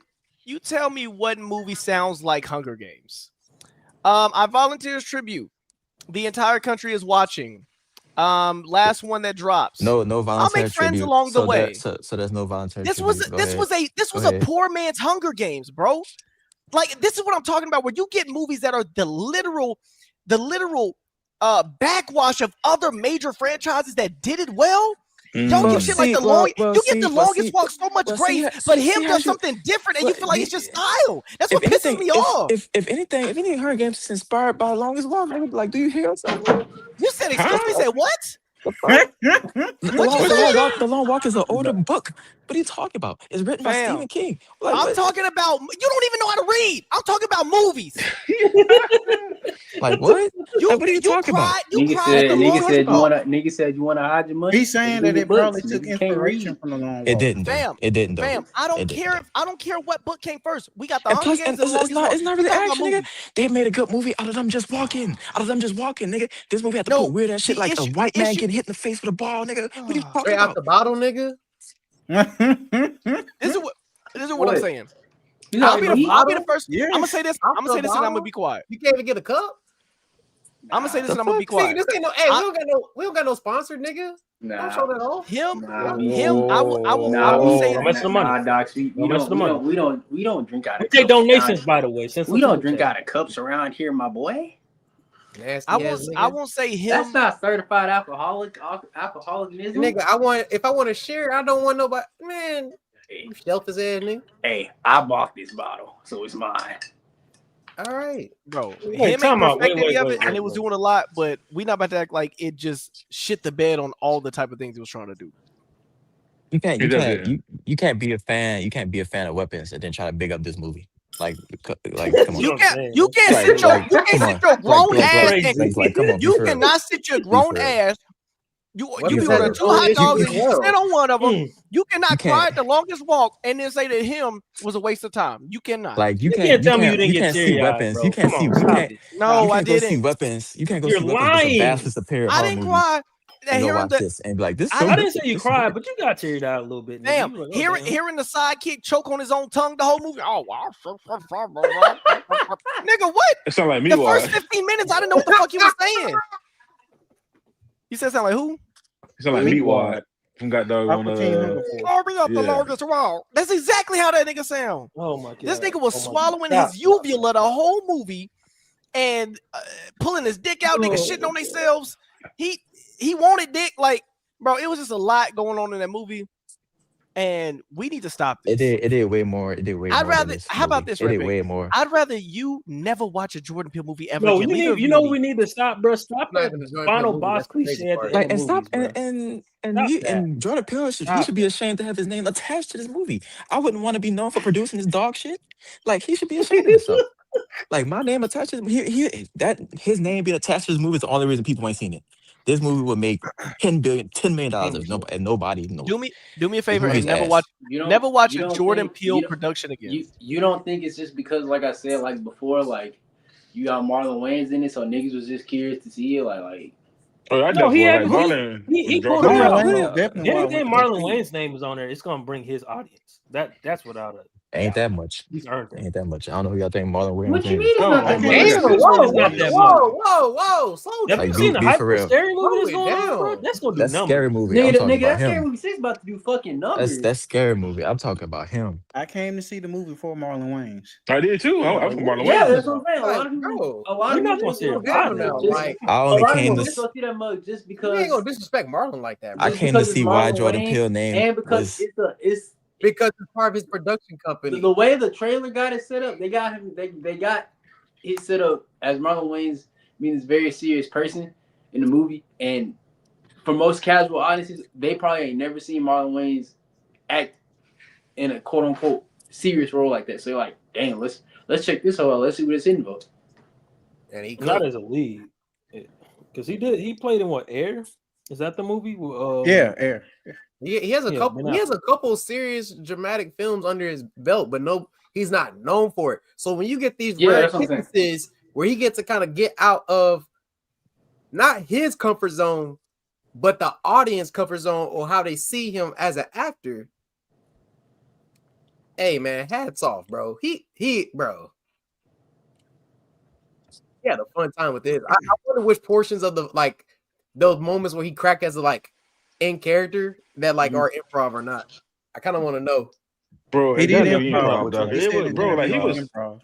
movie sounds like Hunger Games. I Volunteer as Tribute. The entire country is watching. Last one that drops. No voluntary. I'll make friends tribute. along the way. So there's no voluntary. This was a poor man's Hunger Games, bro. Like, this is what I'm talking about, where you get movies that are the literal backwash of other major franchises that did it well. Don't give shit like you give The Longest Walk so much grace, but him does something different, and you feel like it's just style. That's what pisses me off. If anything, Hunger Games is inspired by The Longest Walk, like, do you hear yourself? You said, excuse me, said what? The Long Walk is an older book. What are you talking about? It's written by Stephen King. Like, I'm talking about, you don't even know how to read. I'm talking about movies. Like what? What are you talking about? Nigga said you wanna hide your money. He's saying that it probably took inspiration from The Long Walk. It didn't. It didn't. Fam, I don't care what book came first. We got the Hunger Games. It's not really action, nigga. They made a good movie out of them just walking. Nigga. This movie had to put weird ass shit like a white man getting hit in the face with a ball, nigga. What are you talking about? Out the bottle, nigga. This is what I'm saying. I'll be the first. I'm gonna say this. I'm gonna say this, and I'm gonna be quiet. You can't even get a cup. I'm gonna say this, and I'm gonna be quiet. This ain't we don't got no sponsor, nigga. Nah. Don't show that off. Him. I will say. How much of the money? Nah, Docs, we don't drink out of. We take donations, by the way. Since we don't drink out of cups around here, my boy. I won't say him. That's not certified alcoholicism. Nigga, if I want to share, I don't want nobody. Man, shelf his ass, nigga. Hey, I bought this bottle, so it's mine. All right, bro. Him ain't perfect any of it, and it was doing a lot, but we not about to act like it just shit the bed on all the type of things he was trying to do. You can't He you does can't it. you can't be a fan. You can't be a fan of weapons and then try to big up this movie. Like come That's on. what I'm saying. You can't Like sit your like you can't come sit on. your grown Like ass like and Crazy. come on. Be you for real. cannot sit your Be grown for real. ass. You Be be Weapons for has ordering real. its 2 own hot issues dogs as and you well. sit on one of them. Mm. You You cannot cry can't at the longest walk and then say that him was a waste of time. You cannot. like You can't tell me you didn't you get can't see teary eyed, weapons. bro. Come on, stop it. You No, Stop I it. can't go see didn't. weapons. You can't go You're see weapons with a lying. vastly superior I horror didn't movie cry and go hearing watch the. this and be like, this is I so I didn't. didn't say good. you This is cried, good. but you got teared out a little bit, nigga. Damn, You were like, oh, damn. hearing the sidekick choke on his own tongue the whole movie. Oh wow, nigga, what? It sound like me. The first Why? 15 minutes, I didn't know what the fuck he was saying. You said something like who? It sound like me. Why? From got dog on Aqua Teen Hunger Force. Carving up the yeah. longest wall. That's exactly how that nigga sound. Oh my god. This nigga was Oh my swallowing God. his uvula the whole movie and pulling his dick out. Niggas shitting on themselves. He wanted dick. Like, bro, it was just a lot going on in that movie, and we need to stop this. It did way more. It did way I'd more. rather. How about this, It did Red way Big? more. I'd rather you never watch a Jordan Peele movie ever No, again. you know what we need to stop, bro. Stop Not that even a Jordan Peele final movie, boss that's the crazy cliche at the part. end Like of and movies, stop bro. and Jordan Peele he Stop should be ashamed to have his name attached to this movie. I wouldn't want to be known for producing this dog shit. Like he should be ashamed of himself. Like my name attached to his name being attached to this movie is the only reason people ain't seen it. This movie would make $10 million if nobody knows. Do me a favor movie's and never ass. watch You a don't Jordan think- Peele you don't- production again. You don't think it's just because, like I said, like before, like you got Marlon Wayans in it, so niggas was just curious to see it, like. Oh, I No, he like had Marlon. he was pulled it dropping out. out. Wayans definitely why I Anything went to go Marlon see it. Wayans' name is on there, it's gonna bring his audience. That's without a Ain't that much. he's earned that. Ain't that much. I don't know who y'all think Marlon Wayans What you is. mean it's No, not I that mean, much? like I Damn, said, whoa, It's not that whoa, slow Have down. you Like, seen the be for hyper real. scary movie that's Slow it going on, bro? down. That's gonna do That's numbers. scary movie. I'm talking about That scary him. movie 6 about to do fucking numbers. That's scary movie. I'm talking about him. I came to see the movie for Marlon Wayans. I did too. I'm from Marlon Yeah, Wayans. that's what I'm saying. A lot Like, of people, bro, a lot You're of not people gonna see just it. go down see now. that. Like, I A only lot of came people to just go see that mug just you because. ain't gonna disrespect Marlon like that, bro. I Just came to because it's see why Marlon Jordan Wayans Peele name and because was it's Because it's part of his production company. the way the trailer got it set up. They got him. They got it set up as Marlon Wayans being this very serious person in the movie, and for most casual audiences, they probably ain't never seen Marlon Wayans act in a quote unquote serious role like that. So you're like, damn, let's check this out. Let's see what it's in for. And he Not could. as a lead, because he played in what, Air? Is that the movie? Yeah, Air. He has a Yeah, couple. Ben He has a couple serious dramatic films under his belt, but no, he's not known for it. So when you get these Yeah, rare that's what I'm saying. instances where he gets to kind of get out of not his comfort zone, but the audience comfort zone or how they see him as an actor. Hey man, hats off, bro. Bro. He had a fun time with this. I wonder which portions of the like those moments where he cracked as a like in character that like are improv or not. I kind of want to know. Bro, He it did definitely improv. improv, dog. He It said was, in bro, like he interviews was, improv.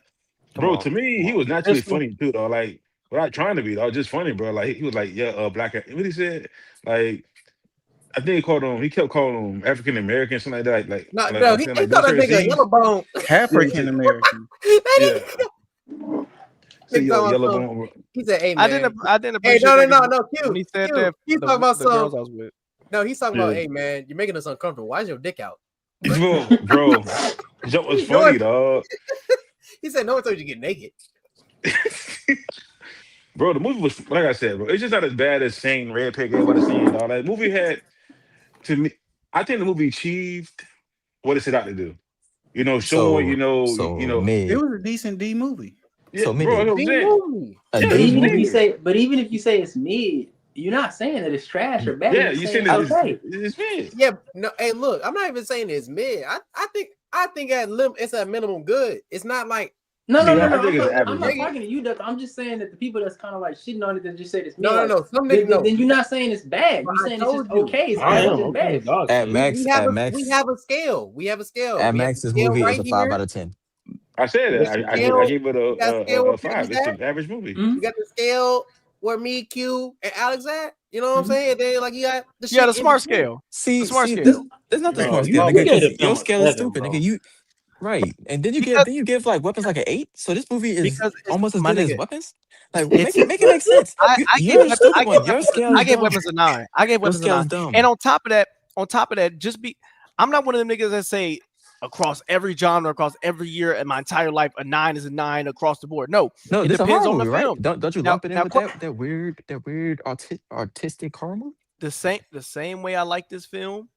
bro. To me, he was naturally Pistol. funny too, though. Like without trying to be, though, just funny, bro. Like he was like, yeah, black. What he said, like I think he called him. He kept calling him African American, something like that. Like, No, like no, I'm he saying, like thought that certain nigga scenes. yellow bone. African American. Yeah. See, Nigga talking yellow about bone. he said, "Hey I man, didn't hey, appreciate no, that Q, when he said Q. that. He's talking about the girls some. I was with. No, he's talking about, Yeah. hey man, you're making us uncomfortable. Why is your dick out? Bro, that was funny, dog. He said, no one told you to get naked. Bro, the movie was like I said, bro. It's just not as bad as saying Red Pig. Everybody saying, dog. Like, movie had to me. I think the movie achieved what it set out to do. You know, showing. So You know. It mid. was a decent D movie. Yeah, So bro. mid. That's what I'm saying. Movie. A Yeah, But D even if movie. you say it's mid, you're not saying that it's trash or bad. Yeah, You're you saying saying it's that okay. it's mid. Yeah, no, hey, look, I'm not even saying it's mid. I think it's at minimum good. It's not like No. I think it's I'm average. not talking to you, Duck. I'm just saying that the people that's kind of like shitting on it that just said it's mid. no. Some niggas know. Then you're not saying it's bad. But You're I saying it's just told you. okay. It's I average am and okay. bad. Dog At shit. max, We have a scale. We have a scale. at We have max, a this scale movie right is a 5 here. out of 10. I said We that. got I scale. gave it We got scale a where 5. Pickles It's at. an average movie. We got the scale where me, Q, and Alex at. You know what I'm saying? And then like you got the shit. Yeah, the in smart between. scale. See, smart see, scale. that's not the No, smart you scale, nigga, gave because the film your a scale is 7, stupid, bro. nigga. You right, and then Because you give like weapons like an 8. So this movie is because it's almost as my good as nigga. weapons. Like It's make it make sense. I You're the stupid I one. Your scale is gave dumb. weapons a 9. I gave Your weapons a scale 9. is dumb. And on top of that, just be I'm not one of them niggas that say across every genre, across every year in my entire life, a 9 is a 9 across the board. No, No, it this a depends horror on the movie, right? film. Don't you Now, lump it in with now, that weird artistic horror movie? the same way I like this film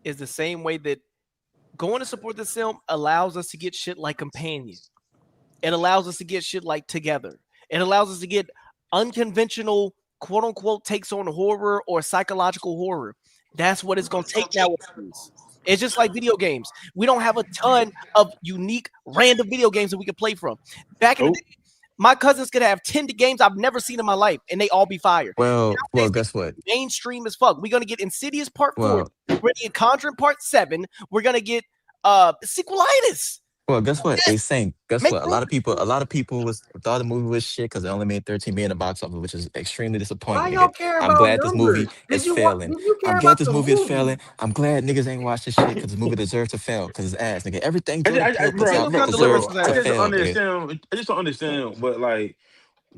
is the same way that going to support this film allows us to get shit like Companion. It allows us to get shit like Together. It allows us to get unconventional, quote unquote, takes on horror or psychological horror. That's what it's going to take nowadays. It's just like video games. We don't have a ton of unique, random video games that we can play from. Back in the day, my cousins could have 10 games I've never seen in my life, and they all be fire. Well, guess what? Mainstream as fuck. We're gonna get Insidious Part 4. Well, We're gonna get Conjuring Part 7. We're gonna get sequelitis. Well, guess what? Hey, Saint, guess Make what? A lot of people thought the movie was shit because it only made 13 million in the box office, which is extremely Why disappointing. y'all Nigga. care I'm about glad this movie numbers? is Did you failing. I'm care glad about this the movie is movie? failing. I'm glad niggas ain't watched this shit because this movie deserves to fail because it's ass, nigga. Everything Jordan Peele puts out deserves I to just fail, nigga. understand. I just don't understand. But like,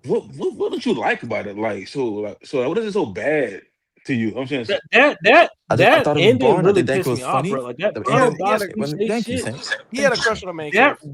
what don't you like about it? Like, so what is it so bad to you? I'm saying I thought it was ending boring. I really didn't think it pissed was me off, funny. bro. Like that The final ending, boss thank you, shit. Saint. He had a crush on the main That character.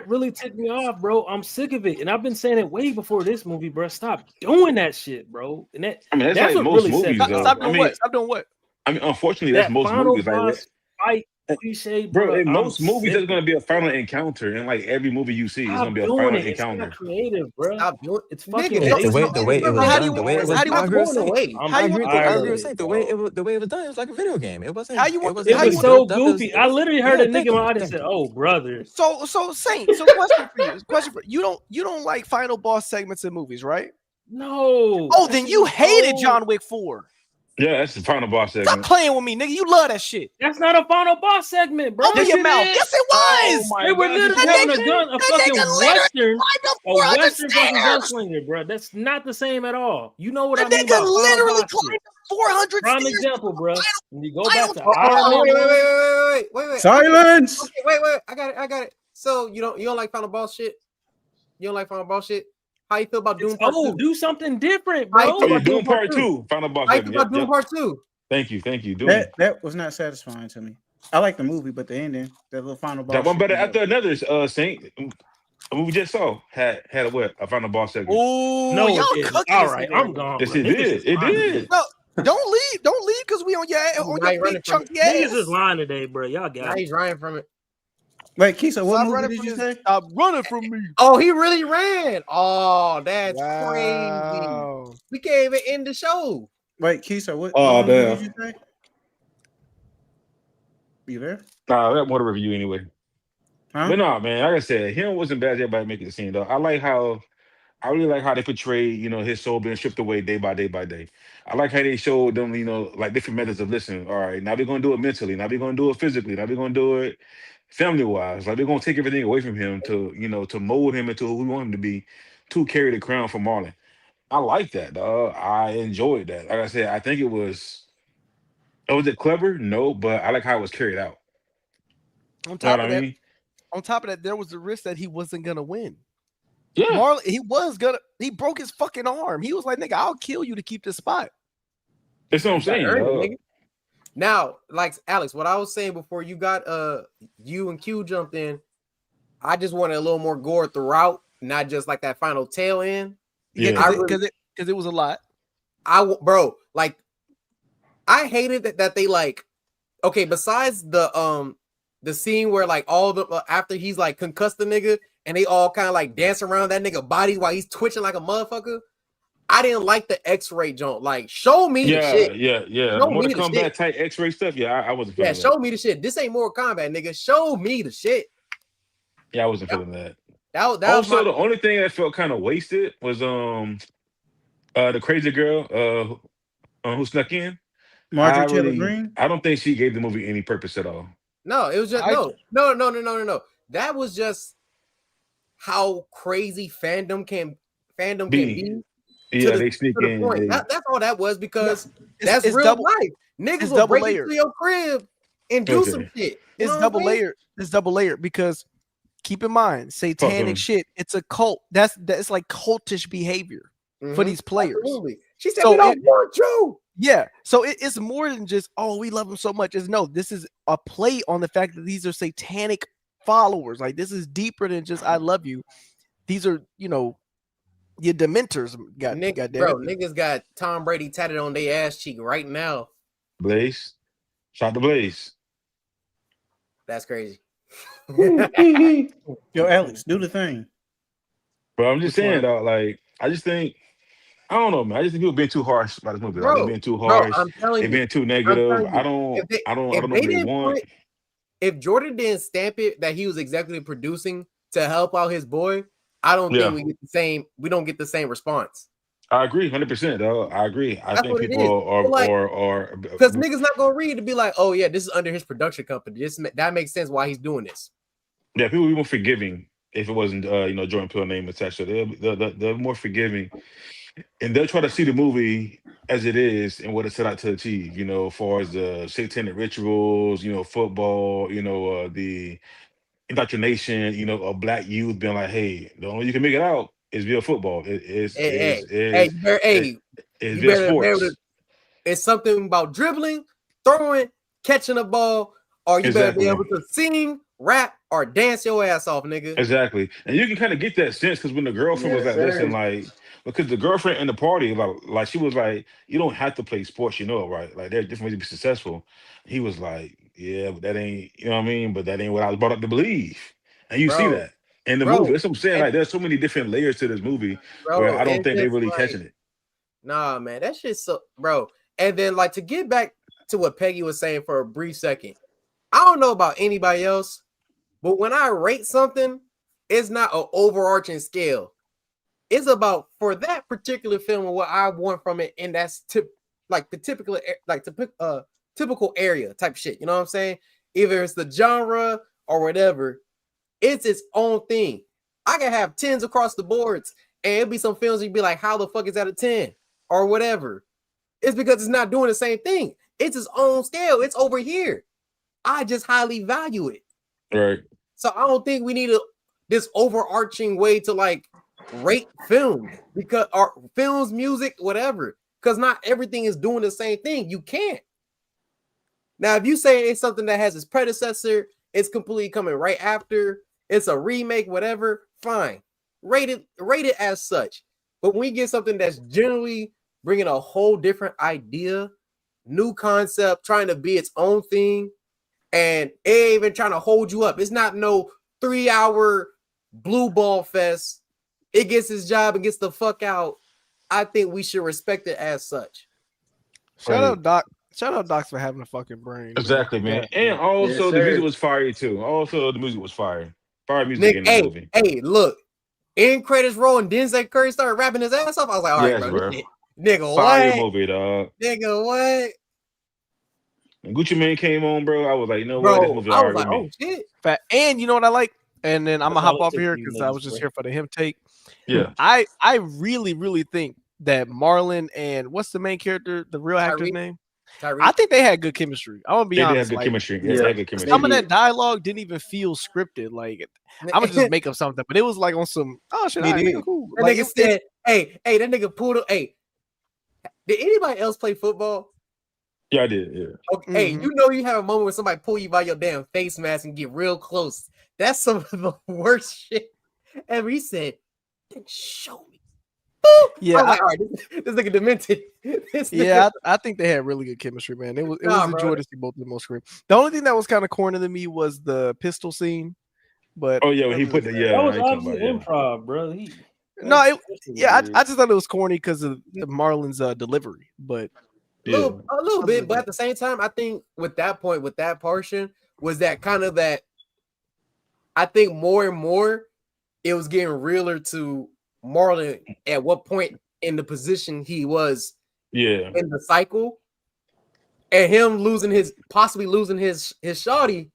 really ticked me off, bro. I'm sick of it, and I've been saying it way before this movie, bro. Stop doing that shit, bro. And that's that's like what most really movies, set me though. off. Stop doing what? I mean, unfortunately, that's That most final movies. Like boss that. fight cliche, Bro, bro. in I'm most movies, there's sick gonna of be it. a final encounter, and like every movie you see is Stop gonna be a doing final it. It's encounter. not creative, bro. Stop doing It's fucking nigga. The lazy. way it was How do done, you the way it was, how do you I want agree with going Saint. away? I'm I agree tired with of Saint. it, The way bro. it was done, it was like a video game. It wasn't. How you want It wasn't. It how It you was was want so built up as. goofy. I literally heard Yeah, a nigga in my audience say, "Oh, brother." So Saint, so question for you. Question for you don't like final boss segments in movies, right? No. Oh, then you hated John Wick 4. Yeah, that's the final boss Stop segment. playing with me, nigga. You love that shit. That's not a final boss segment, bro. Open your mouth. Yes, it was. They were literally having a gun, a fucking Western, a 400 Western fucking stairs. gunslinger, bro. That's not the same at all. You know what The I mean nigga by final literally boss shit. climbed up 400 Prime stairs. example, bro. When you go Final back to boss. Iron Man, Wait. Silence. Okay, wait. I got it. So you don't like final boss shit? You don't like final boss shit? How you feel about Doom Part 2? do something different, How you bro. feel Oh, yeah, about Doom Part 2, final boss How you feel segment. about Doom Part 2? Thank you. Doom. That was not satisfying to me. I like the movie, but the ending, that little final boss. That one shit better was after another. Saint, a movie we just saw had a final boss segment. Oh, No, y'all it didn't. cooking All this right, nigga I'm gone. Yes, bro. it Niggas did. just It lying did. today. No, don't leave because we on your big chunky ass. Niggas just lying today, bro. Y'all Now got it. he's running from it. Wait, Kisa, what Stop movie running did from you this. say? Stop running from me. Oh, he really ran. Oh, that's Wow. crazy. We can't even end the show. Wait, Kisa, what movie damn. did you say? You there? Nah, that more to review anyway. Huh? But nah, man, like I said, him wasn't bad as everybody making the scene though. I really like how they portray, his soul being stripped away day by day by day. I like how they showed them, like different methods of listening. All right, now we're gonna do it mentally. Now we're gonna do it physically. Now we're gonna do it family wise. Like we're gonna take everything away from him to mold him into who we want him to be, to carry the crown for Marlon. I like that, dog. I enjoyed that. Like I said, I think it was. Was it clever? No, but I like how it was carried out. On top of that, there was the risk that he wasn't gonna win. Yeah, Marlon, he broke his fucking arm. He was like, nigga, I'll kill you to keep this spot. that's what I'm saying. Now, like Alex, what I was saying before you got you and Q jumped in, I just wanted a little more gore throughout, not just like that final tail end. Yeah, because it was a lot. I hated that they like, okay, besides the scene where like all the after he's like concussed the nigga and they all kind of like dance around that nigga body while he's twitching like a motherfucker. I didn't like the X-ray joint. Like, show me the shit. Yeah. Mortal Kombat type X-ray stuff. Yeah, I wasn't feeling that. Show me the shit. This ain't Mortal Kombat, nigga. Show me the shit. Yeah, I wasn't feeling that. That also, was the only thing that felt kind of wasted was the crazy girl who snuck in. Marjorie Taylor Greene. I don't think she gave the movie any purpose at all. No, it was just no. That was just how crazy fandom can be. Yeah, they sneak in. Point. That's all that was, because it's real life. Niggas will break into your crib and do some shit. It's double layered. It's double layered because keep in mind, satanic shit. It's a cult. That's like cultish behavior for these players. Absolutely. She said we don't want you. Yeah, so it's more than just we love him so much. It's no, this is a play on the fact that these are satanic followers. Like this is deeper than just I love you. These are your dementors. God damn it, niggas got Tom Brady tatted on their ass cheek right now. Blaze, shout to Blaze. That's crazy. Yo, Alex, do the thing. But I'm just Which saying, one? though, like I just think I don't know, man. I just think people being too harsh about this movie. Like they're Bro, being too harsh. I'm telling They're you, being too negative. I don't. I if don't know they what they didn't want. if Jordan didn't stamp it that he was executive producing to help out his boy, I don't think we get the same. We don't get the same response. I agree, 100%. Though I agree. I That's think what it people is. are Because niggas not gonna read to be like, oh yeah, this is under his production company. That makes sense why he's doing this. Yeah, people will be more forgiving if it wasn't Jordan Peele name attached to it. They're more forgiving, and they'll try to see the movie as it is and what it set out to achieve. As far as the satanic rituals, football, the indoctrination, of black youth being like, hey, the only way you can make it out is via football. Is You via better be able to. sports. It's something about dribbling, throwing, catching a ball, or you better be Exactly. able to sing, rap, or dance your ass off, nigga. Exactly. And you can kind of get that sense because when the girlfriend was like, listen, like, because the girlfriend in the party, like she was like, you don't have to play sports, right? Like, there are different ways to be successful. He was like, yeah, but that ain't, you know what I mean? But that ain't what I was brought up to believe. And you see that in the movie. That's what I'm saying. Like, there's so many different layers to this movie where I don't think they're really catching it. Nah, man, that shit's so, bro. And then, like, to get back to what Peggy was saying for a brief second, I don't know about anybody else, but when I rate something, it's not an overarching scale. It's about for that particular film and what I want from it, and that's typical area type shit. You know what I'm saying? Either it's the genre or whatever, it's its own thing. I can have 10s across the boards, and it'll be some films you'd be like, how the fuck is that a 10? Or whatever. It's because it's not doing the same thing. It's its own scale. It's over here. I just highly value it. Right. So I don't think we need this overarching way to like rate films because our films, music, whatever. Because not everything is doing the same thing. You can't. Now, if you say it's something that has its predecessor, it's completely coming right after, it's a remake, whatever, fine. Rate it as such. But when we get something that's generally bringing a whole different idea, new concept, trying to be its own thing, and it ain't even trying to hold you up. It's not no 3-hour blue ball fest. It gets its job and gets the fuck out. I think we should respect it as such. Shout out Doc. Shout out Docs for having a fucking brain. Exactly, man. And also the music was fire too. Also the music was fire. Fire music in the movie. Hey, look. In credits roll and Denzel Curry started rapping his ass off. I was like, all right, bro. Nigga, fire what? movie, dog. Nigga, what? When Gucci Mane came on, bro, I was like, you know what? This movie I was already like, me. oh shit. And you know what I like? And then I'm gonna hop off here because I was just here for the him take. Yeah. I really, really think that Marlon and what's the main character, the real actor's name? Tyree. I think they had good chemistry. I'm gonna be honest. They had good chemistry. Yeah, they had good chemistry. Some of that dialogue didn't even feel scripted. Like I'm gonna just make up something, but it was like on some shit. Cool. That nigga said, hey, that nigga pulled up. Hey, did anybody else play football? Yeah, I did. Yeah. Okay, hey, you know you have a moment where somebody pull you by your damn face mask and get real close. That's some of the worst shit ever. He said, show me. Yeah, I was like, all right, this nigga demented. I think they had really good chemistry, man. It was a joy to see both of them on screen. The only thing that was kind of corny to me was the pistol scene. But when he put the that was obviously improv, bro. I just thought it was corny because of Marlon's delivery, but a little bit. But at the same time, I think with that portion was that kind of that. I think more and more it was getting realer to Marlon at what point in the position he was in the cycle, and him possibly losing his shawty.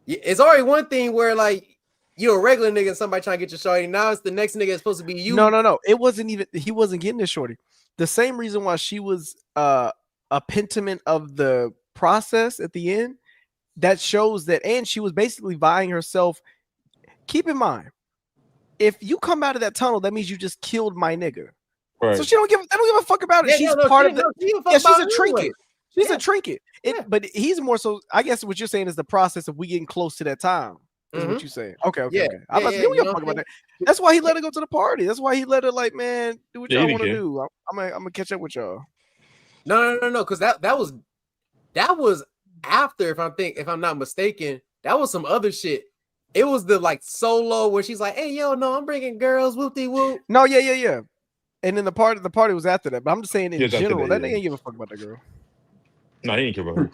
It's already one thing where like you're a regular nigga and somebody trying to get your shawty. Now it's the next nigga that's supposed to be you. No. It wasn't even, he wasn't getting this shorty. The same reason why she was a pentiment of the process at the end, that shows that, and she was basically vying herself. Keep in mind, if you come out of that tunnel, that means you just killed my nigga. Right. So they don't give a fuck about it. Yeah, She's no, part she, of the. no, she give a fuck Yeah, she's about a it trinket. anyway. She's Yeah. a trinket. Yeah. But he's more so. I guess what you're saying is the process of we getting close to that time. Is what you're saying. Okay. Yeah, I'm not. yeah, They don't you give know a what fuck I'm about that. That's why he let her go to the party. That's why he let her like, man, do what Yeah, he y'all didn't want to care. do. I'm gonna catch up with y'all. No, because that was after, if I'm not mistaken, that was some other shit. It was the like solo where she's like, "Hey, yo, no, I'm bringing girls, whoopty whoop." No, yeah. And then the party was after that. But I'm just saying in Just after general, that, that yeah. nigga ain't give a fuck about that girl. No, he didn't care about her.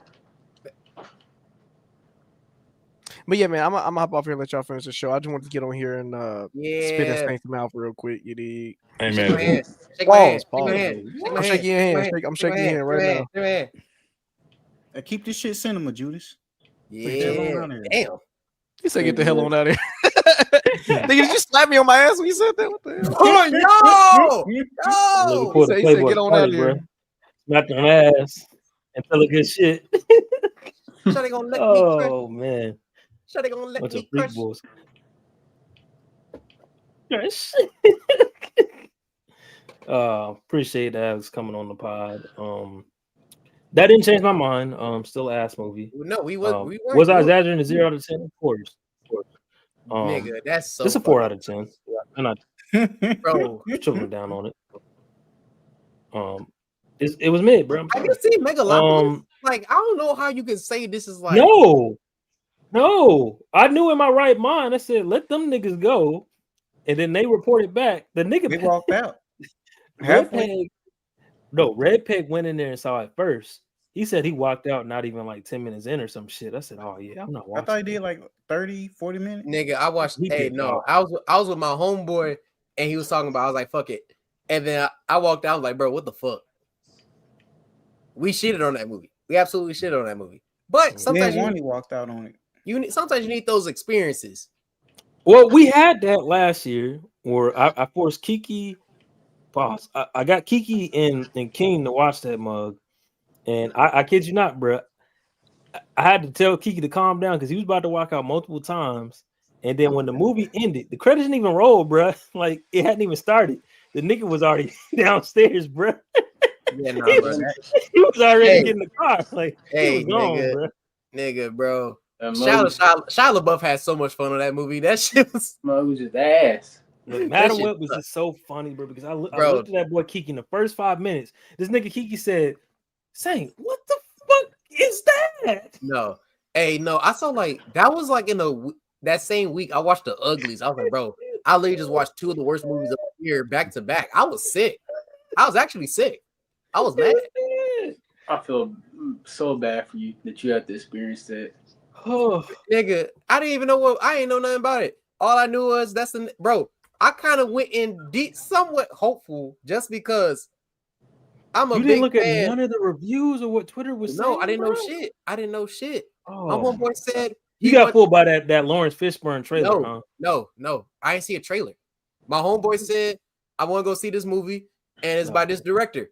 But yeah, man, I'm gonna hop off here and let y'all finish the show. I just wanted to get on here and spit that stank mouth real quick. You dig? Hey, Shake man. my hand. Shake my hand. Pause. Shake my hand. Shake my I'm hand. shaking your hand. I'm Shake my shaking your hand right now. Shake my hand. Keep this shit cinema, Judas. Yeah. Damn. He said, "Get the hell on out of here." Nigga, did you slap me on my ass when you said that? What the hell? Oh, yo! Pull the He said, Playboy "Get on Cardi, out of here." bro. Smack on ass and tell a good shit. Shawty gonna let me crush. Oh man, Shawty gonna let bunch me of freak crush. boys. Appreciate that was coming on the pod. That didn't change my mind. Still ass movie. No, we weren't. Was I exaggerating a 0 out of 10? Of course. Nigga, that's so. It's a 4 out of 10. Yeah, I'm not bro. trickling down on it. It was mid, bro. Have you seen Megalopolis? Like, I don't know how you can say this is like. No. I knew in my right mind. I said, let them niggas go, and then they reported back. The nigga they walked out. Red Peg went in there and saw it first. He said he walked out not even like 10 minutes in or some shit. I said, oh yeah, I'm not watching. I thought he did like 30, 40 minutes. Nigga, I watched. I was with my homeboy and he was talking about. I was like, fuck it. And then I walked out. I was like, bro, what the fuck? We shitted on that movie. We absolutely shitted on that movie. But sometimes he walked out on it. Sometimes you need those experiences. Well, we had that last year where I forced Kiki. Pause. I got Kiki and King to watch that mug, and I kid you not, bro. I had to tell Kiki to calm down because he was about to walk out multiple times. And then when the movie ended, the credits didn't even roll, bro. Like it hadn't even started. The nigga was already downstairs, bro. Yeah, he was already getting the car. Like he was gone, bro. Shia LaBeouf had so much fun on that movie. That shit was just ass. Look, Madam Web was just so funny, bro. Because I looked at that boy Kiki in the first 5 minutes. This nigga Kiki said, "Saint, what the fuck is that?" No, I saw like that was like in that same week. I watched The Uglies. I was like, bro, I literally just watched two of the worst movies of the year back to back. I was sick. I was actually sick. I was mad. I feel so bad for you that you have to experience that. Oh, nigga, I didn't know nothing about it. All I knew was bro. I kind of went in deep, somewhat hopeful, just because I'm a big fan. You didn't look at none of the reviews or what Twitter was saying? No, I didn't know shit. Oh, my homeboy said you got fooled by that Lawrence Fishburne trailer, huh? No, I didn't see a trailer. My homeboy said I want to go see this movie, and it's by this director.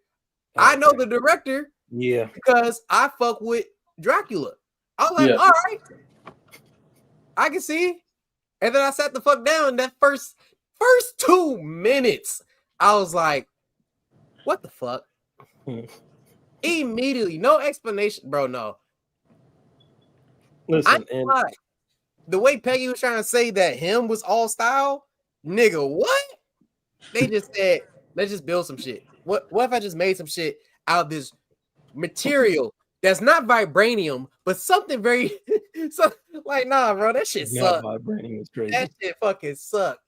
I know the director, because I fuck with Dracula. I was like, all right, I can see. And then I sat the fuck down. That first 2 minutes, I was like, what the fuck? Immediately, no explanation, bro. No. Listen, the way Peggy was trying to say that him was all style, nigga, what? They just said, let's just build some shit. What if I just made some shit out of this material that's not vibranium, but something very like, nah, bro, that shit sucked. Vibranium is crazy. That shit fucking sucked.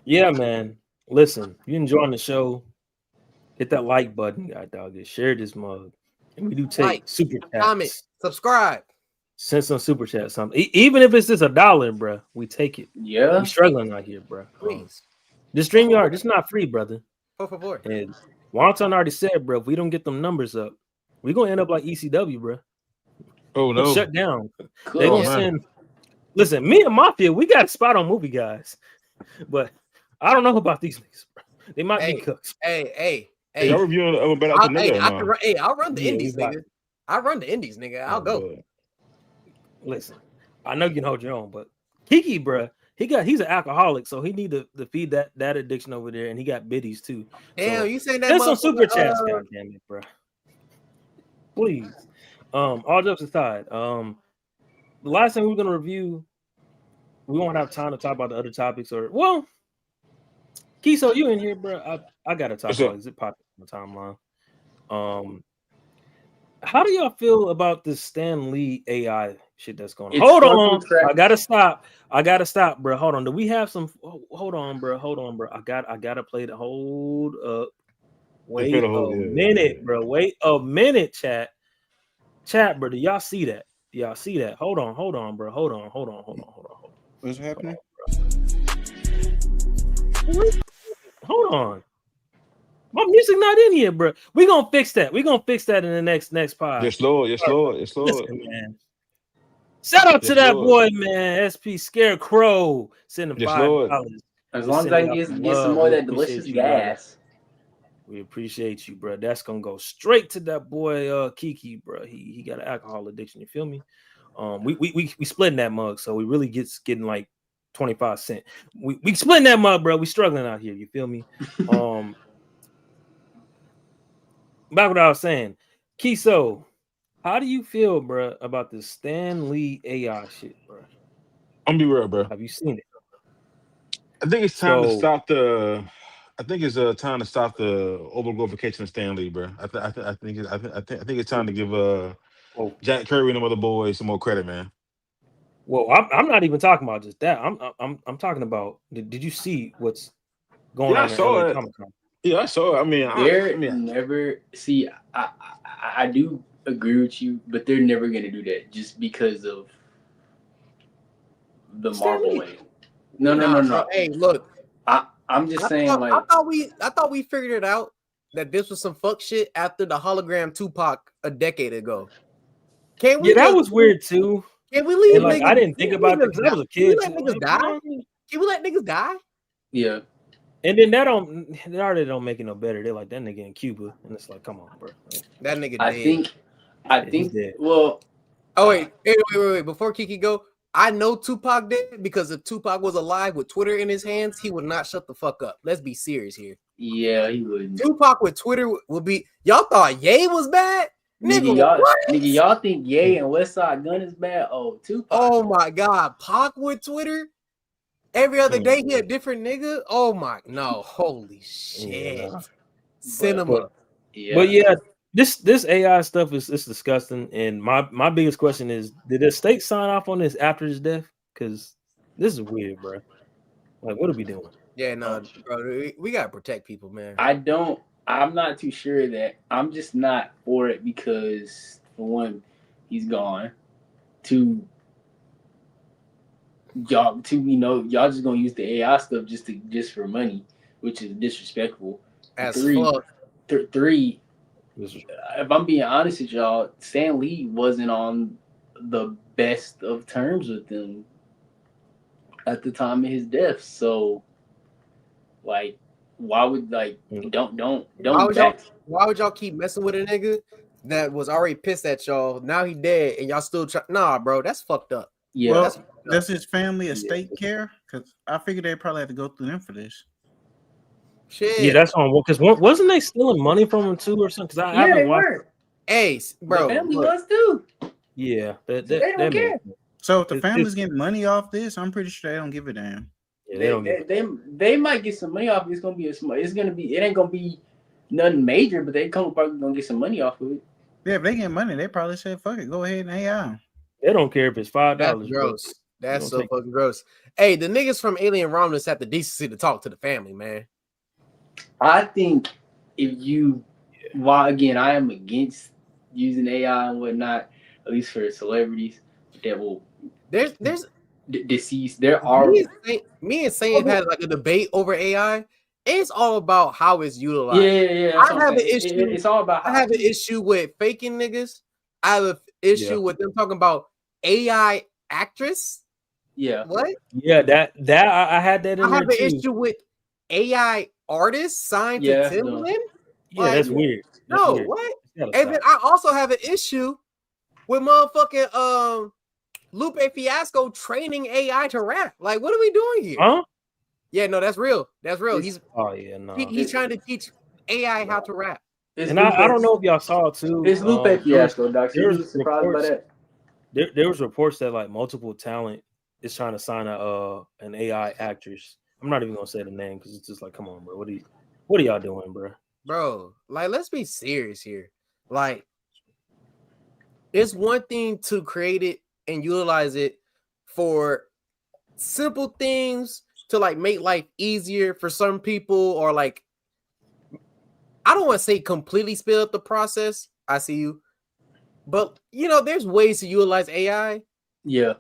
Yeah, man. Listen, if you enjoying the show, hit that like button, god dog. Share this mug. And we do take super chats. Comment, subscribe. Send some super chat, something. Even if it's just $1, bro, we take it. Yeah. We struggling out here, bro. Please. This StreamYard, it's not free, brother. Por favor. And Wonton already said, bro, if we don't get them numbers up, we're gonna end up like ECW, bro. Oh no. Shut down. Cool. They're gonna send. Listen, me and Mafia, we got a spot on movie guys, but I don't know about these niggas, bro. They might be cooks. Hey. Y'all reviewing I'll run the indies, nigga. I'll run the indies, nigga. I'll go. Listen, I know you can hold your own, but Kiki, bro, He's an alcoholic, so he need to feed that addiction over there, and he got biddies too. Damn, So you saying that? there's some super chats, God damn it, bro. Please. All jokes aside, the last thing we're gonna review, we won't have time to talk about the other topics, or well, Kiso, you in here, bro? I gotta talk about is it popping on the timeline? How do y'all feel about this Stan Lee AI shit that's going on? Hold on, I gotta stop, bro. Hold on. Do we have some? Hold on, bro. I gotta play the hold up. Wait a minute, bro. Wait a minute, chat, bro. Do y'all see that? Hold on, bro. Hold on. What's happening? Hold on. My music not in here, bro. We gonna fix that. We gonna fix that in the next pod. Yes, Lord. Listen, man. Shout out to that boy, man. SP Scarecrow sending $5. As long as I get some more of that delicious gas. We appreciate you, bro. That's gonna go straight to that boy Kiki, bro. He got an alcohol addiction. You feel me? We splitting that mug, so we really getting like 25 cents. We splitting that mug, bro. We struggling out here. You feel me? Back what I was saying, Kiso, how do you feel, bro, about the Stan Lee AI shit, bro? I'm gonna be real, bro. Have you seen it? I think it's time to stop the. I think it's time to stop the overglorification of Stan Lee, bro. I think it's time to give Jack Kirby and them other boys some more credit, man. Well, I'm not even talking about just that. I'm talking about. Did you see what's going on in LA Comic-Con? Yeah, I saw it. I mean, never see. I do agree with you, but they're never gonna do that just because of the Marvel way. No. Hey, look, I'm just saying, I thought we figured it out that this was some fuck shit after the hologram Tupac a decade ago. Can we? Yeah, that was weird too. Can we leave? Like, I didn't think about it because I was a kid. Can we let niggas die? Can we let niggas die? Yeah. And then that already don't make it no better. They're like that nigga in Cuba, and it's like, come on, bro. That nigga. I think. Well. Oh wait. Before Kiki go, I know Tupac did because if Tupac was alive with Twitter in his hands, he would not shut the fuck up. Let's be serious here. Yeah, he would. Tupac with Twitter would be. Y'all thought Ye was bad? Nigga, y'all think Ye and Westside Gun is bad? Oh, Tupac. Oh my God, Pac with Twitter. Every other day he a different nigga. Oh my holy shit. Yeah. Cinema. But yeah, this AI stuff is disgusting. And my biggest question is, did the state sign off on this after his death? Because this is weird, bro. Like, what are we doing? Yeah, no, bro. We gotta protect people, man. I'm not too sure that. I'm just not for it because, for one, he's gone. Two, y'all just gonna use the AI stuff just for money, which is disrespectful. As fuck. Three, if I'm being honest with y'all, Stan Lee wasn't on the best of terms with them at the time of his death. So, like, why would don't why would y'all keep messing with a nigga that was already pissed at y'all? Now he dead and y'all still try? Nah, bro, that's fucked up. Yeah, well, does his family estate care? Because I figured they probably had to go through them for this. Shit. Yeah, that's on. Because wasn't they stealing money from him too or something? Because I haven't watched. Hey, bro, the family was too. Yeah, they don't care. So if the family's getting money off this, I'm pretty sure they don't give a damn. Yeah, they might get some money off. It ain't gonna be nothing major, but they probably gonna get some money off of it. Yeah, if they get money, they probably say, "Fuck it, go ahead and AI." They don't care if it's $5. That's gross. That's so fucking gross. Hey, the niggas from Alien Romulus have the decency to talk to the family, man. I think while again, I am against using AI and whatnot, at least for celebrities that will. There's deceased. There are me and Sam had like a debate over AI. It's all about how it's utilized. Yeah. I have an issue. It's all about. I have an issue with faking niggas. I have an issue with them talking about AI actress. Yeah. What? Yeah, that I had that. I have an issue with AI artists signed to Timbaland. Yeah, that's weird. That's weird. What? And then I also have an issue with motherfucking Lupe Fiasco training AI to rap. Like, what are we doing here? Huh? Yeah, no, that's real. That's real. He's he's trying to teach AI how to rap. And I don't know if y'all saw it too. It's Lupe Fiasco, Doc. So you was surprised by that? There was reports that like multiple talent is trying to sign an AI actress. I'm not even gonna say the name because it's just like, come on, bro. What are y'all doing, bro? Bro, like, let's be serious here. Like, it's one thing to create it and utilize it for simple things to like make life easier for some people, or like, I don't want to say completely speed up the process. I see you. But you know, there's ways to utilize AI. Yeah.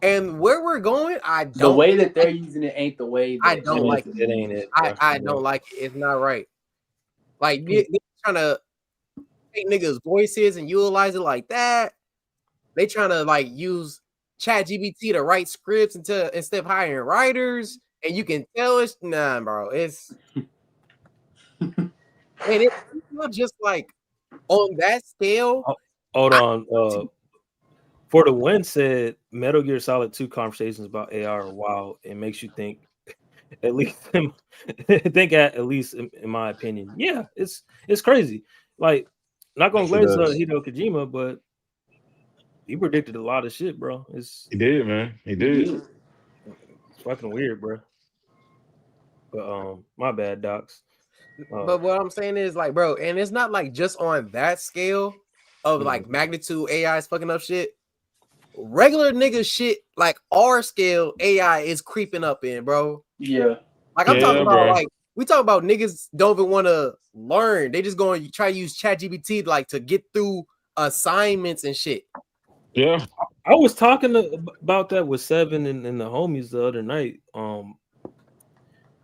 And where we're going, I don't. The way that they're using it ain't the way. I don't like it. It ain't it. I don't like it. It's not right. Like, they're trying to take niggas' voices and utilize it like that. They trying to like use ChatGPT to write scripts instead of hiring writers. And you can tell it's bro. It's and it's not just like on that scale. Hold on. For the Win said Metal Gear Solid 2 conversations about AI are wild. It makes you think, at least in my opinion. Yeah, it's crazy. Like, not gonna glaze Hideo Kojima, but he predicted a lot of shit, bro. He did, man. He did. It's fucking weird, bro. But my bad, docs. But what I'm saying is, like, bro, and it's not like just on that scale of like magnitude AI is fucking up shit. Regular nigga shit, like our scale, AI is creeping up in, bro. Yeah. Like, I'm talking about, like, we talk about niggas don't even want to learn. They just going to try to use ChatGPT like to get through assignments and shit. Yeah. I was talking about that with Seven and the homies the other night.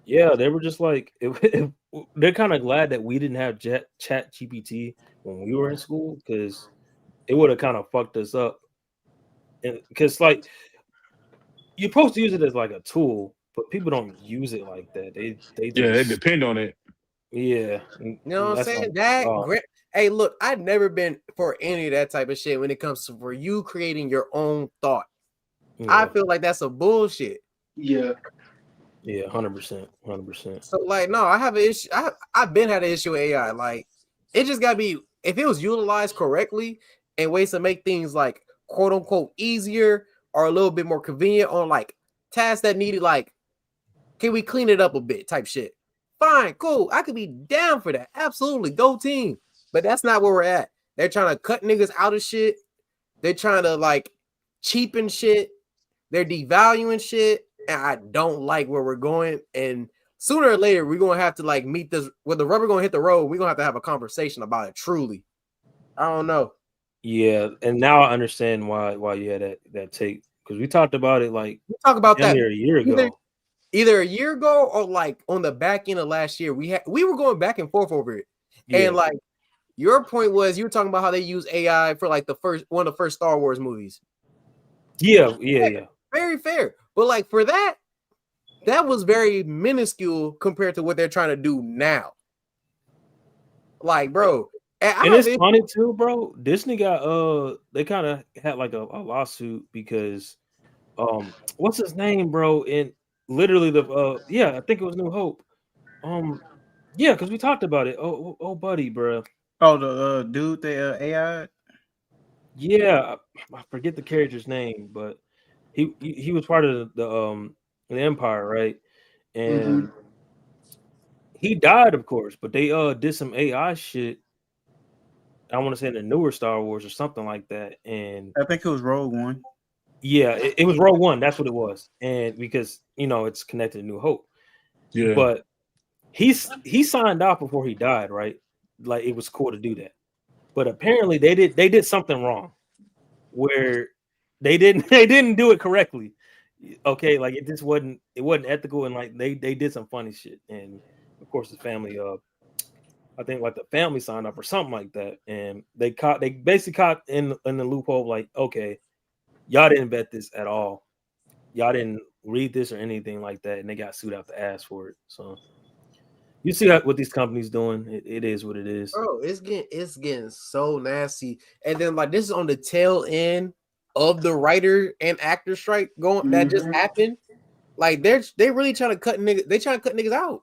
Yeah, they were just like, they're kind of glad that we didn't have ChatGPT when we were in school, because it would have kind of fucked us up. And because like, you're supposed to use it as like a tool, but people don't use it like that. They depend on it. Yeah, you know what I'm saying? Hey, look, I've never been for any of that type of shit when it comes to for you creating your own thought. Yeah. I feel like that's a bullshit. Yeah. Yeah, 100%. So like, no, I have an issue. I've been had an issue with AI. Like, it just gotta be, if it was utilized correctly and ways to make things like quote unquote easier or a little bit more convenient on like tasks that needed, like, can we clean it up a bit type shit? Fine, cool. I could be down for that. Absolutely. Go team. But that's not where we're at. They're trying to cut niggas out of shit. They're trying to like cheapen shit. They're devaluing shit. And I don't like where we're going. And sooner or later, we're going to have to like meet this, where the rubber going to hit the road. We're going to have a conversation about it truly. I don't know. Yeah. And now I understand why you had that take. Because we talked about it like, we talked about that a year ago. Either a year ago or like on the back end of last year. We were going back and forth over it. Yeah. And like, your point was, you were talking about how they use AI for like one of the first Star Wars movies. Yeah. Very fair. But like, for that was very minuscule compared to what they're trying to do now. Like, bro. And it's funny too, bro. Disney got they kind of had like a lawsuit because what's his name, bro? And literally I think it was New Hope. Yeah, because we talked about it. Oh, buddy, bro. Oh, the dude, the AI. Yeah, I forget the character's name, but he was part of the Empire, right? And he died, of course, but they did some AI shit. I want to say in the newer Star Wars or something like that. And I think it was Rogue One. Yeah, it was Rogue One. That's what it was. And because it's connected to New Hope. Yeah. But he signed off before he died, right? Like, it was cool to do that. But apparently they did something wrong where they didn't do it correctly. Okay, like it wasn't ethical, and like they did some funny shit. And of course the family I think like the family signed up or something like that, and they basically caught in the loophole, like, okay, y'all didn't vet this at all. Y'all didn't read this or anything like that, and they got sued out the ass for it. So you see what these companies doing. It is what it is. Bro, it's getting so nasty. And then like, this is on the tail end of the writer and actor strike going that just happened. Like they really trying to cut niggas. They trying to cut niggas out.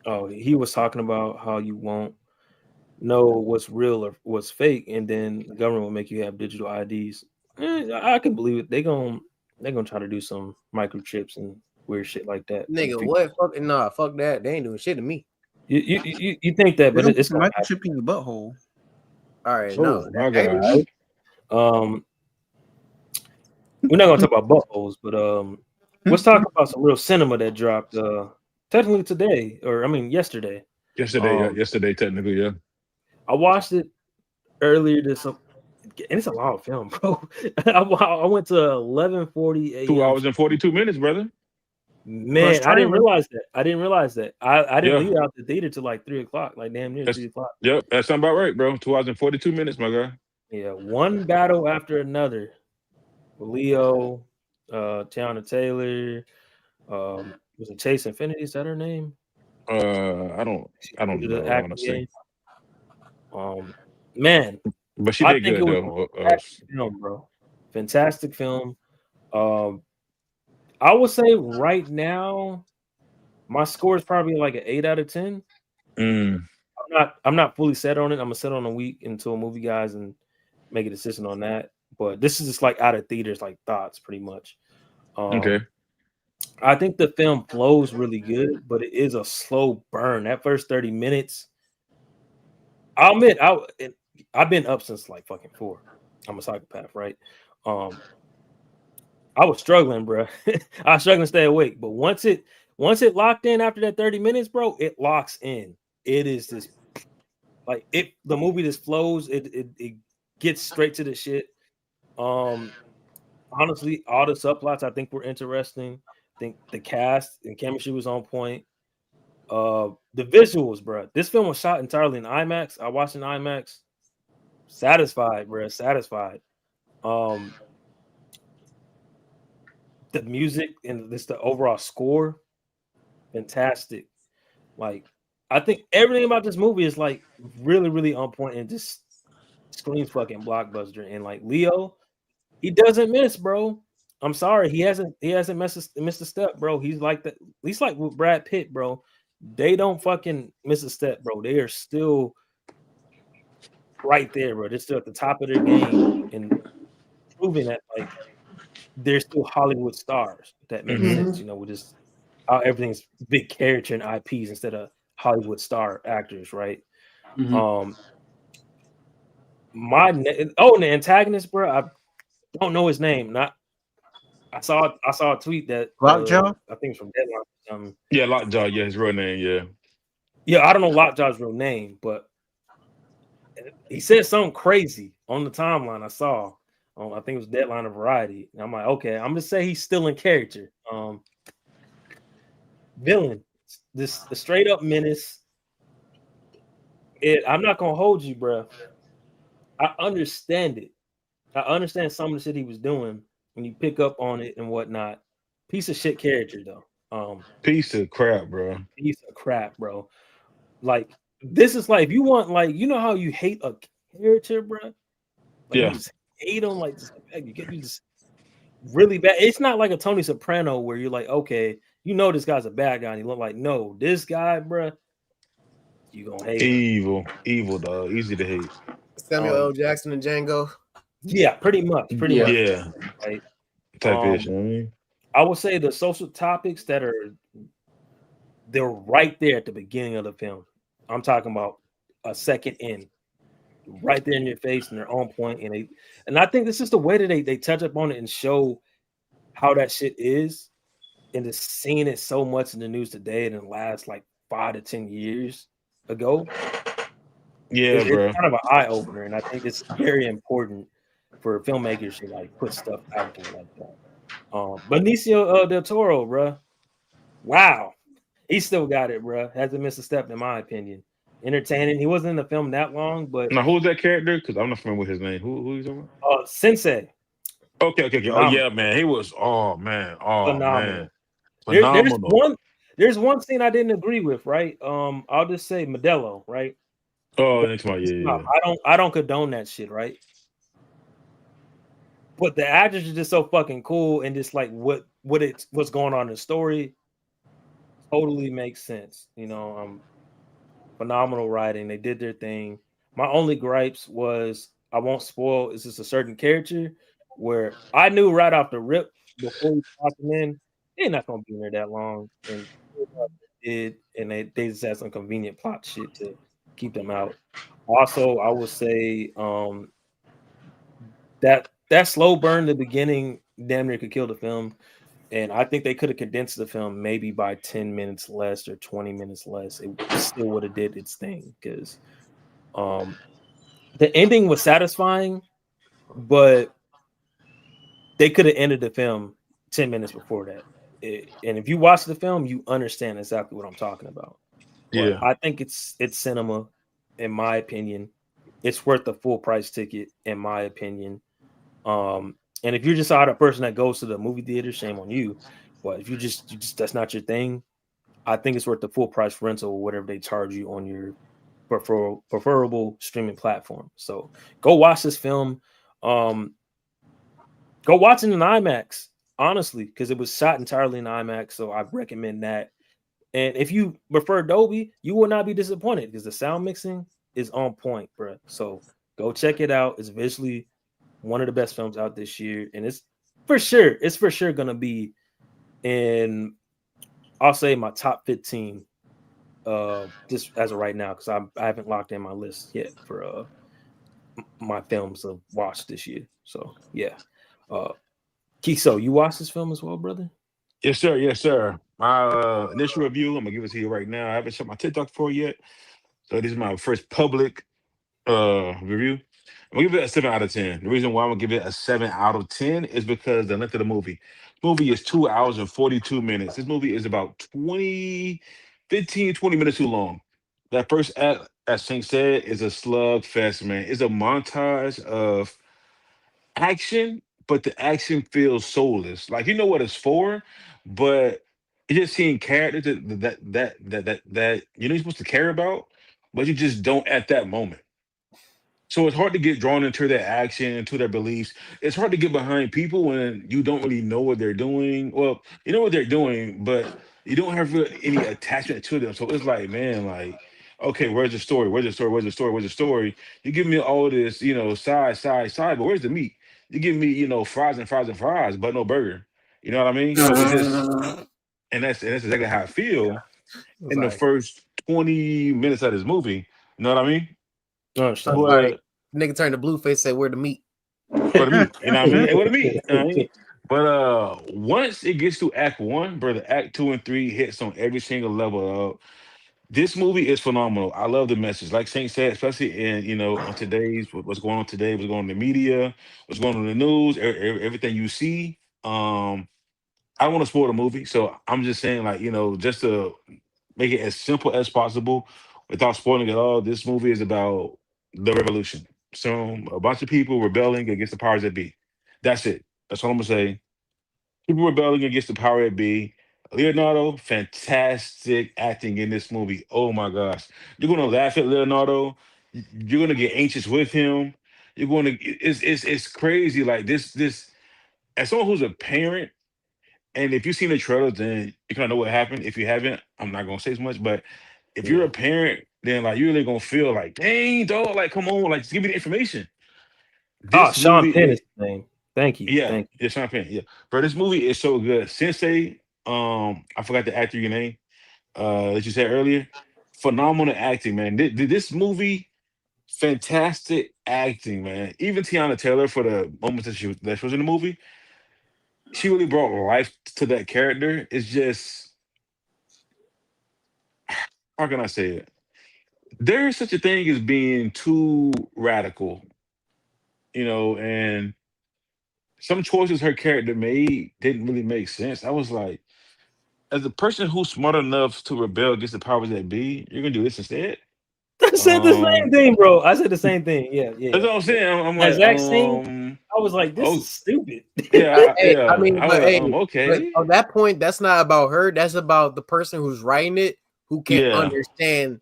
Oh, he was talking about how you won't know what's real or what's fake, and then the government will make you have digital IDs. I can believe it. They're gonna try to do some microchips and weird shit like that. Nigga, what? Fuck that. They ain't doing shit to me. You think that, but it's not microchip in your butthole. All right, Oh no. my god. We're not gonna talk about buttholes, but let's talk about some real cinema that dropped technically today, or I mean yesterday. Yesterday, technically, yeah. I watched it earlier this, and it's a long film, bro. I went to 11:40 a.m. 2 hours and 42 minutes, brother. Man, I didn't realize that. I didn't leave out the theater till like 3:00, like damn near 3:00. Yep, that sounds about right, bro. 2 hours and 42 minutes, my guy. Yeah, one battle after another. Leo, Tiana Taylor, was it Chase Infinity? Is that her name? I don't know, honestly. Man, but she did good though. Fantastic film, bro. Fantastic film. I would say right now, my score is probably like an 8 out of 10. I'm not fully set on it. I'm gonna set on a week until movie guys and make a decision on that. But this is just like out of theaters, like thoughts, pretty much. Okay. I think the film flows really good, but it is a slow burn. That first 30 minutes, I'll admit, I've been up since like fucking 4. I'm a psychopath, right? I was struggling, bro. I was struggling to stay awake, but once it locked in after that 30 minutes, bro, it locks in. It is this like the movie just flows. It gets straight to the shit. Honestly, all the subplots I think were interesting. I think the cast and chemistry was on point. The visuals, bro. This film was shot entirely in IMAX. I watched in IMAX. Satisfied, bro. Satisfied. The music and the overall score, fantastic. Like, I think everything about this movie is like really, really on point and just screams fucking blockbuster. And like Leo, he doesn't miss, bro. I'm sorry, he hasn't missed a step, bro. He's like that. He's like with Brad Pitt, bro. They don't fucking miss a step, bro. They are still right there, bro. They're still at the top of their game and proving that like they're still Hollywood stars. If that makes sense, with just how everything's big character and IPs instead of Hollywood star actors, right? And the antagonist, bro. I don't know his name. I saw a tweet that Lockjaw. I think it's from Deadline. Yeah, Lockjaw. Yeah, his real name. Yeah. I don't know Lockjaw's real name, but he said something crazy on the timeline. I saw. I think it was Deadline or Variety. And I'm like, okay, I'm gonna say he's still in character. Villain, this the straight up menace. I'm not gonna hold you, bro. I understand it. I understand some of the shit he was doing when you pick up on it and whatnot. Piece of shit character though. Piece of crap, bro. Piece of crap, bro. Like this is like if you want like how you hate a character, bro. Like, you just hate him like you just really bad. It's not like a Tony Soprano where you're like, okay, this guy's a bad guy. And you look like, no, this guy, bro, you gonna hate him. Evil, dog. Easy to hate. Samuel L. Jackson and Django. Yeah, pretty much. Yeah. Right. Type ish. I would say the social topics they're right there at the beginning of the film. I'm talking about a second in, right there in your face, and they're on point. And I think this is the way that they touch up on it and show how that shit is, and just seeing it so much in the news today and in the last like 5 to 10 years ago. Yeah, bro. It's kind of an eye opener, and I think it's very important for filmmakers to like put stuff out there like that. Benicio del Toro, bro. Wow, he still got it, bro. Hasn't missed a step, in my opinion. Entertaining. He wasn't in the film that long, but now who's that character? Because I'm not familiar with his name. Who you talking about? Sensei. Okay. Phenomenal. Oh yeah, man. He was. Oh man. Phenomenal. Phenomenal. There's one scene I didn't agree with. Right. I'll just say Modelo. Right. Oh, next month, yeah. I don't condone that shit, right? But the actors are just so fucking cool, and just like what's going on in the story totally makes sense. Phenomenal writing. They did their thing. My only gripes was I won't spoil. Is just a certain character where I knew right off the rip before we popped him in, they're not gonna be in there that long, and they just had some convenient plot shit to keep them out. Also, I would say that slow burn in the beginning damn near could kill the film. And I think they could have condensed the film maybe by 10 minutes less or 20 minutes less. It still would have did its thing because the ending was satisfying, but they could have ended the film 10 minutes before that. And if you watch the film, you understand exactly what I'm talking about. But Yeah. I think it's cinema, in my opinion. It's worth the full price ticket, in my opinion. And if you're just not a person that goes to the movie theater, shame on you. But if you just that's not your thing, I think it's worth the full price rental or whatever they charge you on your preferable streaming platform. So go watch this film. Go watch it in IMAX, honestly, because it was shot entirely in IMAX. So I recommend that. And if you prefer Dolby, you will not be disappointed because the sound mixing is on point, bro. So go check it out. It's visually one of the best films out this year, and it's for sure gonna be in, I'll say, my top 15 just as of right now, because I haven't locked in my list yet for my films to watch this year. So yeah. Kiso, you watched this film as well, brother? Yes, sir. Yes, sir. My initial review, I'm gonna give it to you right now. I haven't shut my TikTok for it yet. So this is my first public review. I'm gonna give it a 7 out of 10. The reason why I'm gonna give it a 7 out of 10 is because the length of the movie. The movie is 2 hours and 42 minutes. This movie is about 20 minutes too long. That first act, as Shank said, is a slug fest, man. It's a montage of action, but the action feels soulless. Like you know what it's for, but you're just seeing characters that you know you're supposed to care about, but you just don't at that moment. So it's hard to get drawn into their action, into their beliefs. It's hard to get behind people when you don't really know what they're doing. Well, you know what they're doing, but you don't have really any attachment to them. So it's like, man, like, okay, where's the story? Where's the story? Where's the story? Where's the story? You give me all this, side, but where's the meat? You give me, fries and fries and fries, but no burger. You know what I mean? So it's just, and that's exactly how I feel in the Right. first 20 minutes of this movie. You know what I mean? Understand. But Nigga turned to blue face, said, "Where the meat?" for the meat. You know what I mean? Hey, what the meat? You know what I mean? But once it gets to Act One, brother, Act Two and Three hits on every single level. This movie is phenomenal. I love the message, like Saint said, especially in on today's what's going on today, what's going on in the media, what's going on in the news, everything you see. I don't want to spoil the movie, so I'm just saying, like just to make it as simple as possible without spoiling it all. This movie is about the revolution. So a bunch of people rebelling against the powers that be. That's it. That's all I'm gonna say. People rebelling against the power that be. Leonardo, fantastic acting in this movie. Oh my gosh. You're gonna laugh at Leonardo. You're gonna get anxious with him. You're gonna it's crazy. Like this as someone who's a parent, and if you've seen the trailers, then you kind of know what happened. If you haven't, I'm not gonna say as much, but if you're a parent, then like you're really gonna feel like, dang, dog, like come on, like just give me the information. Oh, This Sean movie Penn is is the name. Thank you. yeah, Thank you. it's not yeah. Bro, this movie is so good. Sensei, I forgot the actor your name, that you said earlier. Phenomenal acting, man. This movie, fantastic acting, man. Even Tiana Taylor for the moments that she was in the movie, she really brought life to that character. It's just how can I say it? There is such a thing as being too radical, and some choices her character made didn't really make sense. I was like, as a person who's smart enough to rebel against the powers that be, you're gonna do this instead. I said the same Um, thing, bro. I said the same thing. Yeah, that's yeah, what I'm yeah. saying. I'm That like, exact scene, I was like, this oh is stupid. yeah, Hey, I yeah. mean, I was but like, hey, but okay, on that point, that's not about her. That's about the person who's writing it who can't yeah, understand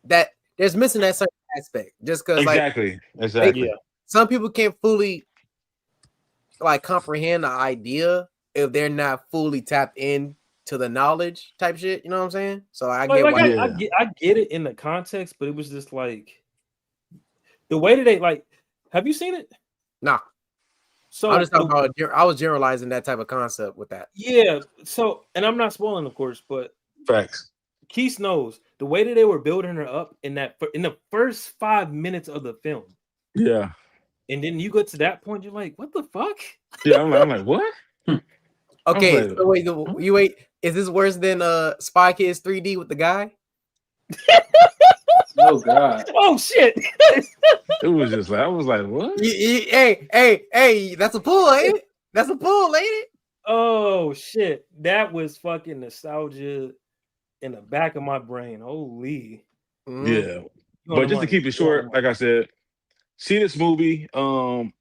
that there's missing that certain aspect. Just because exactly. some people can't fully like comprehend the idea if they're not fully tapped in to the knowledge type shit. You know what I'm saying? So I get why. I get it in the context, but it was just like the way that they like. Have you seen it? Nah. So I'm just talking about. I was generalizing that type of concept with that. Yeah. So, and I'm not spoiling, of course, but facts. Keith knows the way that they were building her up in the first 5 minutes of the film. Yeah. And then you get to that point, you're like, what the fuck? Yeah, I'm like, what? Okay, like, so wait, you wait. Is this worse than Spy Kids 3D with the guy? Oh God! Oh shit! It was just like I was like, what? Hey! That's a pull, ain't it? That's a pull, ain't it? Oh shit! That was fucking nostalgia in the back of my brain. Holy. Yeah. But just to keep it short, like I said, see this movie. Let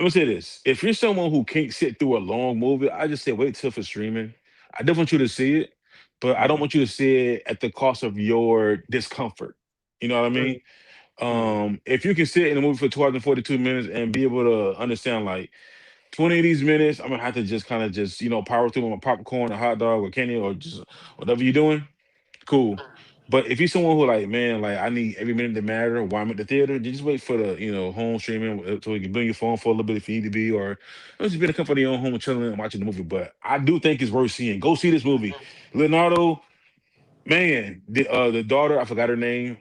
me say this. If you're someone who can't sit through a long movie, I just say wait till for streaming. I don't want you to see it, but I don't want you to see it at the cost of your discomfort. You know what I mean? If you can sit in a movie for 242 minutes and be able to understand like 20 of these minutes, I'm gonna have to just kind of just, power through with my popcorn, a hot dog, or candy, or just whatever you're doing. Cool. But if you're someone who like, man, like I need every minute to matter while I'm at the theater, just wait for the, home streaming so you can bring your phone for a little bit if you need to be, or just be in the comfort of your own home and chilling and watching the movie. But I do think it's worth seeing. Go see this movie. Leonardo, man, the daughter, I forgot her name,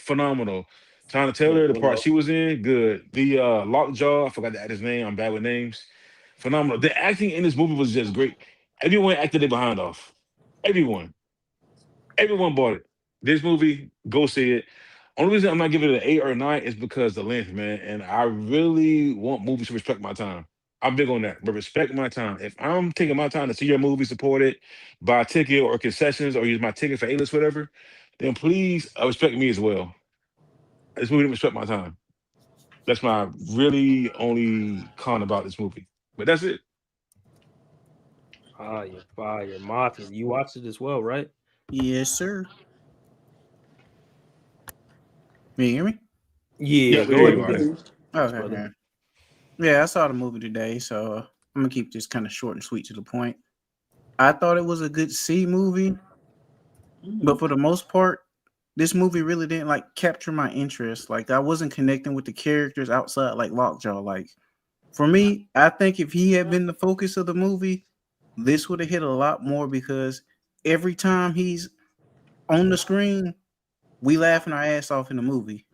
phenomenal. Tana Taylor, the part she was in, good. The Lockjaw, I forgot to add his name. I'm bad with names. Phenomenal. The acting in this movie was just great. Everyone acted their behind off. Everyone bought it. This movie, go see it. Only reason I'm not giving it an 8 or a 9 is because the length, man. And I really want movies to respect my time. I'm big on that, but respect my time. If I'm taking my time to see your movie, support it, buy a ticket or concessions, or use my ticket for A-list, whatever, then please respect me as well. This movie didn't respect my time. That's my really only con about this movie. But that's it. Fire. Mafia. You watched it as well, right? Yes, sir. Can you hear me? Yeah, go ahead. Okay, man. Yeah, I saw the movie today, so I'm gonna keep this kind of short and sweet to the point. I thought it was a good C movie, but for the most part, this movie really didn't like capture my interest. Like I wasn't connecting with the characters outside like Lockjaw. Like for me, I think if he had been the focus of the movie, this would have hit a lot more because every time he's on the screen, we laughing our ass off in the movie.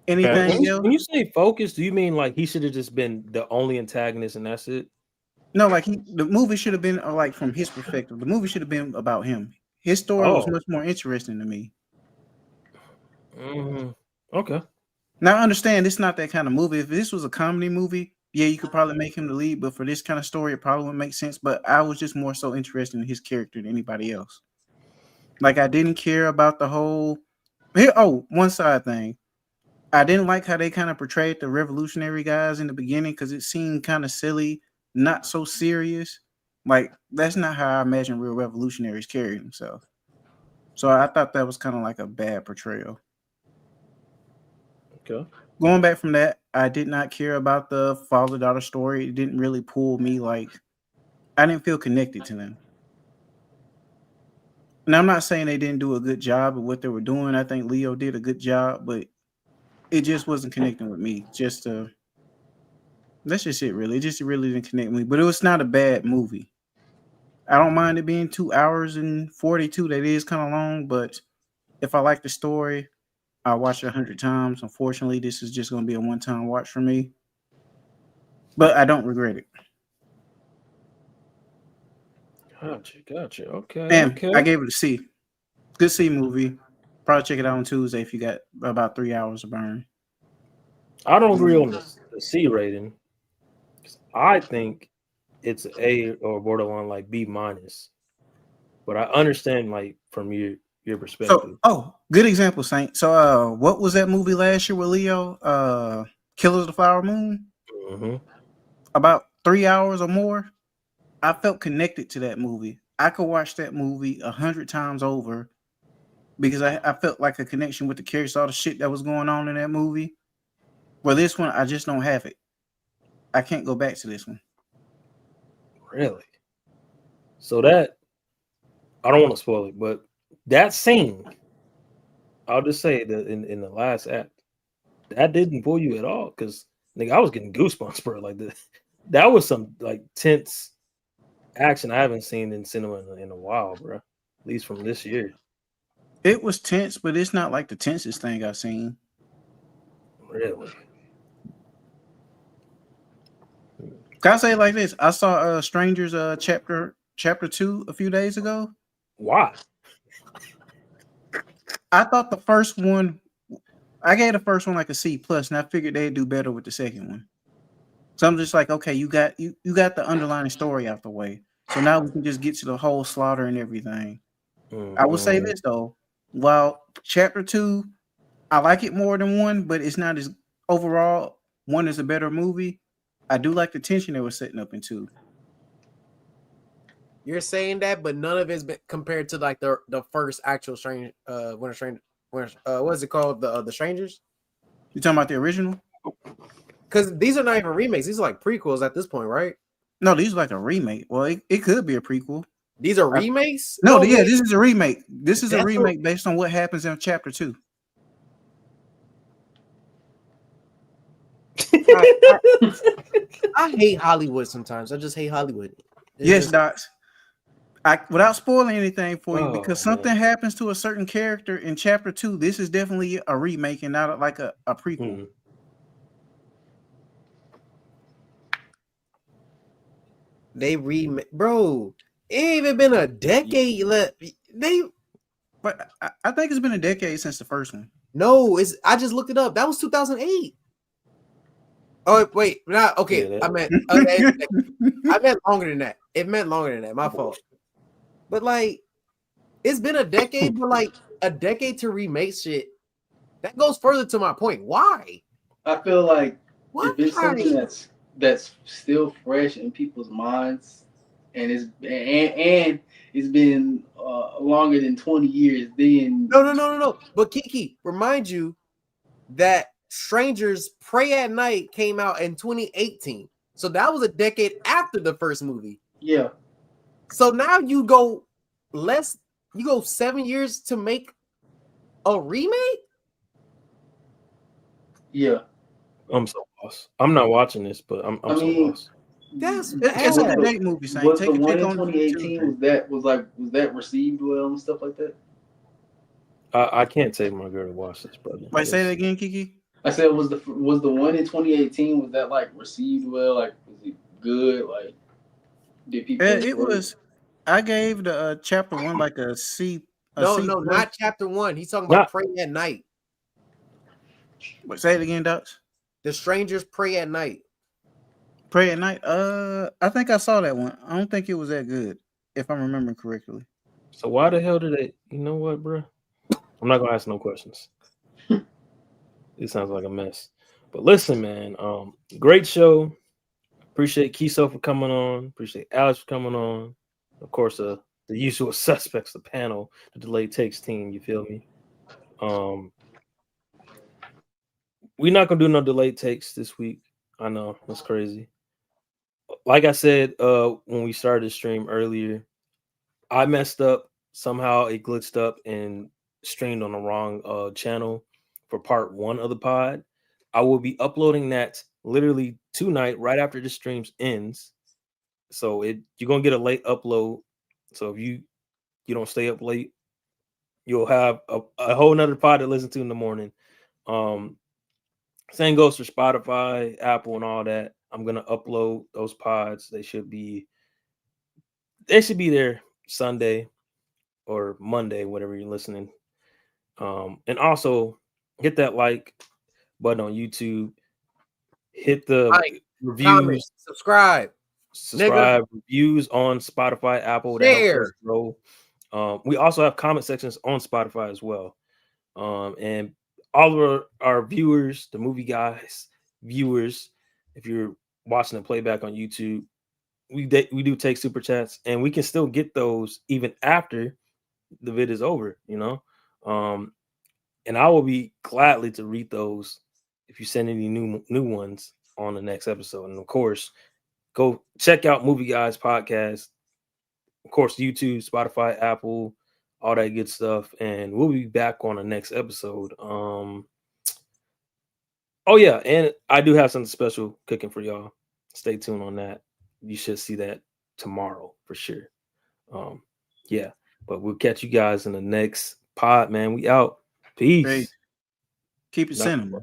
Anything else? When you say focus, do you mean like he should have just been the only antagonist and that's it? No, like the movie should have been like from his perspective. The movie should have been about him. His story was much more interesting to me. Okay. Now I understand it's not that kind of movie. If this was a comedy movie, yeah, you could probably make him the lead, but for this kind of story, it probably wouldn't make sense. But I was just more so interested in his character than anybody else. Like I didn't care about the whole one side thing. I didn't like how they kind of portrayed the revolutionary guys in the beginning because it seemed kind of silly, not so serious. Like that's not how I imagine real revolutionaries carry themselves. So I thought that was kind of like a bad portrayal. Okay. Going back from that, I did not care about the father-daughter story. It didn't really pull me. Like I didn't feel connected to them. And I'm not saying they didn't do a good job of what they were doing. I think Leo did a good job, but it just wasn't connecting with me. That's just it, really. It just really didn't connect with me. But it was not a bad movie. I don't mind it being 2 hours and 42. That is kind of long, but if I like the story, I'll watch it 100 times. Unfortunately, this is just going to be a one-time watch for me. But I don't regret it. Gotcha. Okay. And I gave it a C. Good C movie. Probably check it out on Tuesday if you got about 3 hours to burn. I don't agree on the C rating. I think it's an A or borderline like B minus. But I understand like from your perspective. So, good example, Saint. So what was that movie last year with Leo? Killers of the Flower Moon? Mm-hmm. About 3 hours or more. I felt connected to that movie. I could watch that movie 100 times over because I felt like a connection with the characters, all the shit that was going on in that movie. Well, this one I just don't have it. I can't go back to this one. Really? So that I don't want to spoil it, but that scene, I'll just say that in the last act, that didn't pull you at all because nigga, I was getting goosebumps, bro. Like that was some like tense action I haven't seen in cinema in a while, bro. At least from this year. It was tense, but it's not like the tensest thing I've seen. Really? Can I say it like this? I saw Strangers chapter 2 a few days ago. Why? I thought the first one, I gave the first one like a C plus, and I figured they'd do better with the second one. So I'm just like, okay, you got the underlying story out the way. So now we can just get to the whole slaughter and everything. I will say this though, while chapter 2, I like it more than 1, but it's not as overall. 1 is a better movie. I do like the tension they were setting up in 2. You're saying that, but none of it's been compared to like the first actual Strange. What is it called? The Strangers. You talking about the original? Because these are not even remakes; these are like prequels at this point, right? No, these are like a remake. Well, it could be a prequel. These are remakes? No, yeah, this is a remake. This is a remake based on what happens in chapter 2. I hate Hollywood sometimes. I just hate Hollywood. Yes, Docs. Without spoiling anything for you, because something happens to a certain character in chapter 2, this is definitely a remake and not like a prequel. They remake, bro. It ain't even been a decade left. But I think it's been a decade since the first one. No, I just looked it up. That was 2008. Oh wait, not okay. Yeah, I meant longer than that. It meant longer than that. My fault. But like, it's been a decade. But like a decade to remake shit, that goes further to my point. Why? I feel like if it's something that's still fresh in people's minds, and it's been longer than 20 years, then no. But Kiki, remind you that Strangers Pray at Night came out in 2018. So that was a decade after the first movie. Yeah. So now you go 7 years to make a remake? Yeah. I'm so lost. I'm not watching this, but I'm so lost. That's it's a date movie. Was the one in 2018 was that received well and stuff like that? I can't take my girl to watch this, brother. Wait, say that again, Kiki. I said was the one in 2018, was that like received well? Like, was it good? Like, did people? It was. I gave the chapter 1 like a C. No, not chapter 1. He's talking about Pray at Night. Wait, say it again, Docs. The Strangers Pray at Night. Pray at Night. I think I saw that one. I don't think it was that good, if I'm remembering correctly. So why the hell did they? You know what, bro? I'm not gonna ask no questions. It sounds like a mess. But listen, man. Great show. Appreciate Kiso for coming on. Appreciate Alex for coming on. Of course, the usual suspects, the panel, the Delayed Takes team. You feel me? We're not gonna do no delayed takes this week. I know that's crazy. Like I said, when we started the stream earlier, I messed up. Somehow it glitched up and streamed on the wrong channel for part 1 of the pod. I will be uploading that literally tonight, right after the streams ends. So you're gonna get a late upload. So if you don't stay up late, you'll have a whole nother pod to listen to in the morning. Same goes for Spotify, Apple, and all that. I'm gonna upload those pods. They should be there Sunday or Monday, whatever you're listening. And also hit that like button on YouTube. Hit the reviews, comment, subscribe, reviews on Spotify, Apple. Share. We also have comment sections on Spotify as well. And all of our viewers, the movie guys, viewers, if you're watching the playback on YouTube, we do take super chats, and we can still get those even after the vid is over. You know, And I will be gladly to read those if you send any new ones on the next episode. And of course, go check out Movie Guys Podcast. Of course, YouTube, Spotify, Apple, all that good stuff. And we'll be back on the next episode. Oh yeah, and I do have something special cooking for y'all. Stay tuned on that. You should see that tomorrow for sure. Yeah, but we'll catch you guys in the next pod, man. We out. Peace. Keep it cinema.